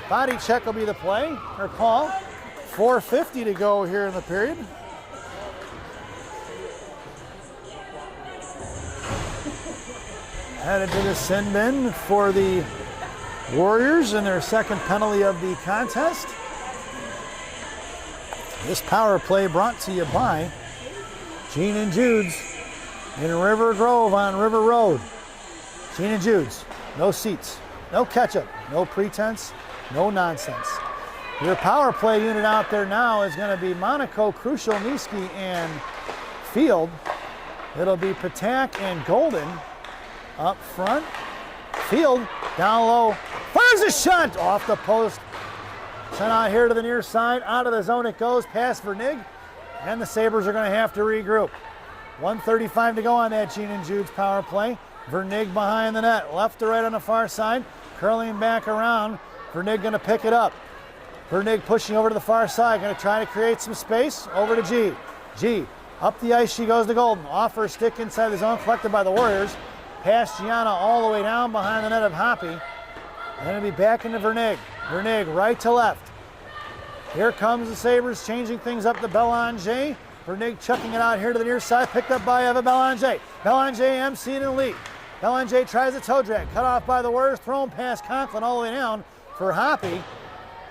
Body check will be the play or call. 4:50 to go here in the period. Headed to the sin bin for the Warriors and their second penalty of the contest. This power play brought to you by Gene and Jude's in River Grove on River Road. Gene and Jude's, no seats, no ketchup, no pretense, no nonsense. Your power play unit out there now is going to be Monaco, Krushelnyski, and Field. It'll be Patak and Golden up front. Field down low, fires a shot off the post. Sent out here to the near side, out of the zone it goes, past Vernig, and the Sabres are going to have to regroup. 1:35 to go on that Gene and Jude's power play. Vernig behind the net, left to right on the far side, curling back around. Vernig going to pick it up. Vernig pushing over to the far side, going to try to create some space. Over to G. G, up the ice she goes to Golden. Off her stick inside the zone, collected by the Warriors. Past Gianna all the way down behind the net of Hoppy. And it'll be back into Vernig. Vernig right to left. Here comes the Sabres changing things up to Belanger. Vernig chucking it out here to the near side, picked up by Eva Belanger. Belanger MC in the lead. Belanger tries a toe drag, cut off by the Warriors, thrown past Conklin all the way down for Hoppy.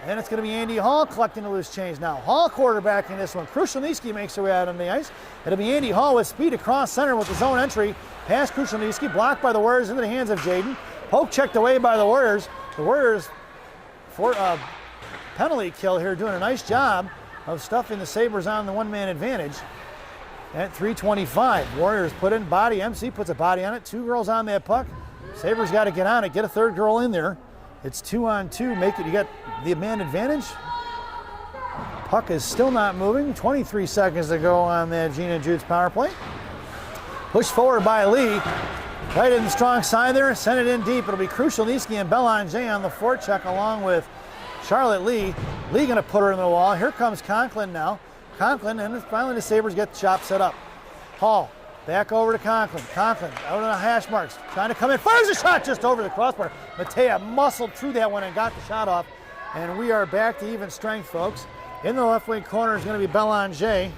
And it's going to be Andy Hall collecting the loose change now. Hall quarterbacking this one. Krushelnyski makes her way out on the ice. It'll be Andy Hall with speed across center with his own entry. Past Krushelnyski, blocked by the Warriors into the hands of Jaden. Poke checked away by the Warriors. The Warriors, for penalty kill here, doing a nice job of stuffing the Sabres on the one-man advantage. At 3:25, Warriors put in body. MC puts a body on it. 2 girls on that puck. Sabres got to get on it, get a third girl in there. It's 2-on-2, make it, you got the man advantage. Puck is still not moving. 23 seconds to go on that Gina Jude's power play. Pushed forward by Lee. Right in the strong side there, sent it in deep. It'll be Krushelnyski and Belanger on the forecheck along with Charlotte Lee. Lee gonna put her in the wall. Here comes Conklin now. Conklin, and finally the Sabres get the shot set up. Hall, back over to Conklin. Conklin out on the hash marks, trying to come in. Fires a shot just over the crossbar. Matea muscled through that one and got the shot off. And we are back to even strength, folks. In the left wing corner is going to be Belanger.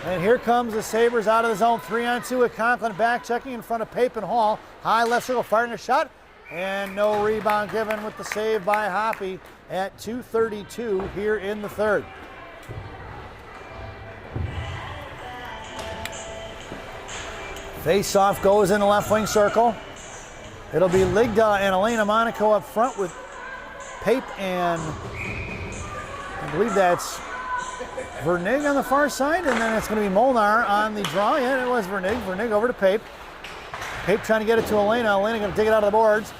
And here comes the Sabres out of the zone. 3-on-2 with Conklin back checking in front of Pape and Hall. High left circle, firing a shot. And no rebound given with the save by Hoppy at 2:32 here in the third. Face-off goes in the left wing circle. It'll be Ligda and Elena Monaco up front with Pape and I believe that's Vernig on the far side, and then it's going to be Molnar on the draw. Yeah, it was Vernig. Vernig over to Pape. Pape trying to get it to Elena. Elena going to dig it out of the boards.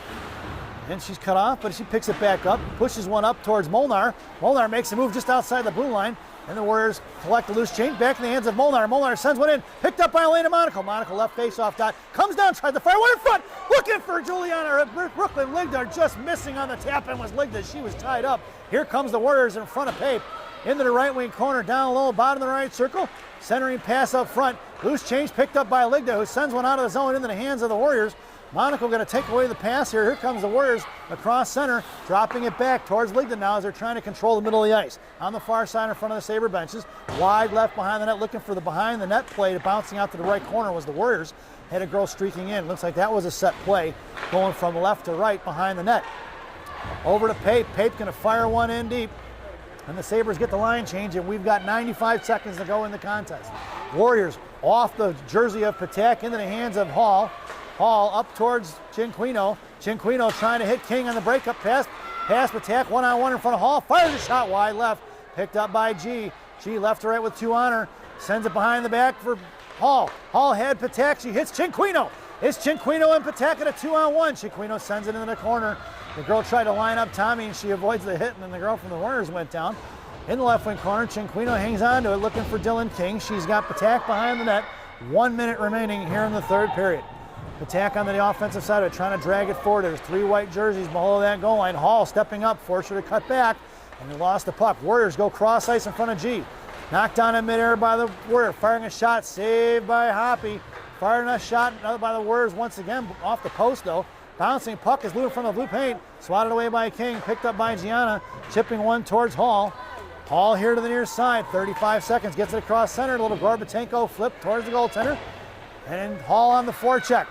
And she's cut off, but she picks it back up, pushes one up towards Molnar. Molnar makes a move just outside the blue line, and the Warriors collect the loose change back in the hands of Molnar. Molnar sends one in, picked up by Elena Monaco. Monaco left face-off dot, comes down, tries to fire one in front, looking for Juliana. Brooklyn Ligda just missing on the tap, and was Ligda. She was tied up. Here comes the Warriors in front of Pape. Into the right wing corner, down low, bottom of the right circle. Centering pass up front. Loose change picked up by Ligda, who sends one out of the zone into the hands of the Warriors. Monaco going to take away the pass here. Here comes the Warriors across center, dropping it back towards Ligda now as they're trying to control the middle of the ice. On the far side in front of the Sabre benches. Wide left behind the net, looking for the behind the net play. Bouncing out to the right corner was the Warriors. Had a girl streaking in. Looks like that was a set play going from left to right behind the net. Over to Pape. Pape going to fire one in deep. And the Sabres get the line change, and we've got 95 seconds to go in the contest. Warriors off the jersey of Patak into the hands of Hall. Hall up towards Cinquino. Cinquino trying to hit King on the breakup pass. Pass Patak, one-on-one in front of Hall. Fires a shot wide left. Picked up by G. G left to right with 2 on her. Sends it behind the back for Hall. Hall had Patak. She hits Cinquino. It's Cinquino and Patak at a 2-on-1. Cinquino sends it into the corner. The girl tried to line up Tommy, and she avoids the hit, and then the girl from the Warriors went down. In the left wing corner, Cinquino hangs on to it, looking for Dylan King. She's got Patak behind the net. 1 minute remaining here in the third period. Patak on the offensive side of it, trying to drag it forward. There's 3 white jerseys below that goal line. Hall stepping up, forced her to cut back, and they lost the puck. Warriors go cross ice in front of G. Knocked down in midair by the Warriors, firing a shot, saved by Hoppy. Firing a shot by the Warriors once again, off the post though. Bouncing puck is moving from the blue paint, swatted away by King, picked up by Gianna, chipping one towards Hall. Hall here to the near side, 35 seconds, gets it across center, a little Gorbatenko flip towards the goaltender, and Hall on the forecheck.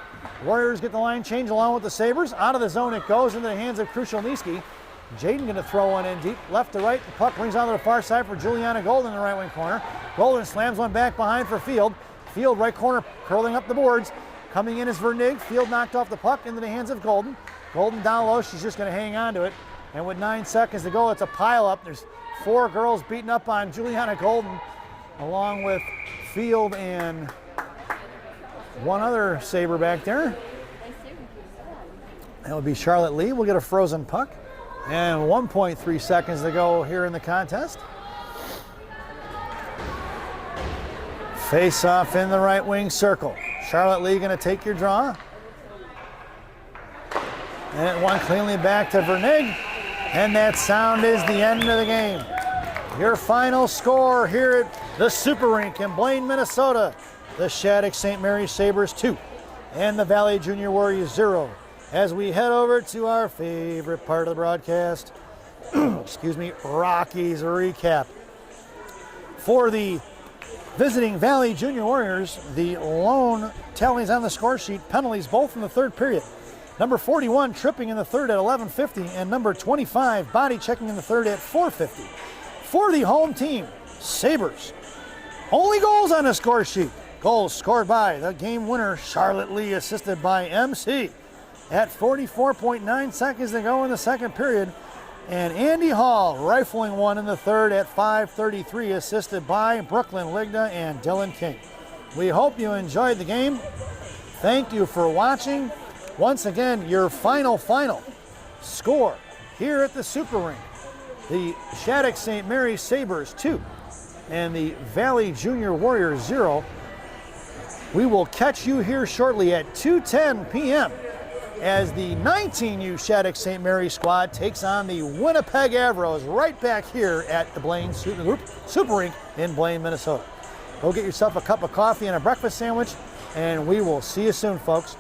Warriors get the line change along with the Sabres. Out of the zone it goes into the hands of Krushelnyski. Jaden going to throw one in deep, left to right. The puck brings on to the far side for Juliana Golden in the right wing corner. Golden slams one back behind for Field. Field right corner, curling up the boards. Coming in is Vernig. Field knocked off the puck into the hands of Golden. Golden down low, she's just going to hang on to it. And with 9 seconds to go, it's a pile up. There's 4 girls beating up on Juliana Golden, along with Field and one other Sabre back there. That would be Charlotte Lee. We'll get a frozen puck. And 1.3 seconds to go here in the contest. Face off in the right wing circle. Charlotte Lee going to take your draw. And it won cleanly back to Vernig. And that sound is the end of the game. Your final score here at the Super Rink in Blaine, Minnesota. The Shattuck St. Mary Sabres 2 and the Valley Junior Warriors 0. As we head over to our favorite part of the broadcast, excuse me, Rockies recap. For the visiting Valley Junior Warriors, the lone tallies on the score sheet, penalties both in the third period. Number 41 tripping in the third at 11:50, and number 25 body checking in the third at 4:50. For the home team, Sabres, only goals on the score sheet. Goals scored by the game winner, Charlotte Lee, assisted by MC at 44.9 seconds to go in the second period. And Andy Hall rifling one in the third at 5:33, assisted by Brooklyn Ligda and Dylan King. We hope you enjoyed the game. Thank you for watching. Once again, your final score here at the Super Rink. The Shattuck St. Mary Sabres 2 and the Valley Junior Warriors 0. We will catch you here shortly at 2:10 p.m. as the 19U Shattuck St. Mary squad takes on the Winnipeg Avros right back here at the Blaine Super Rink in Blaine, Minnesota. Go get yourself a cup of coffee and a breakfast sandwich, and we will see you soon, folks.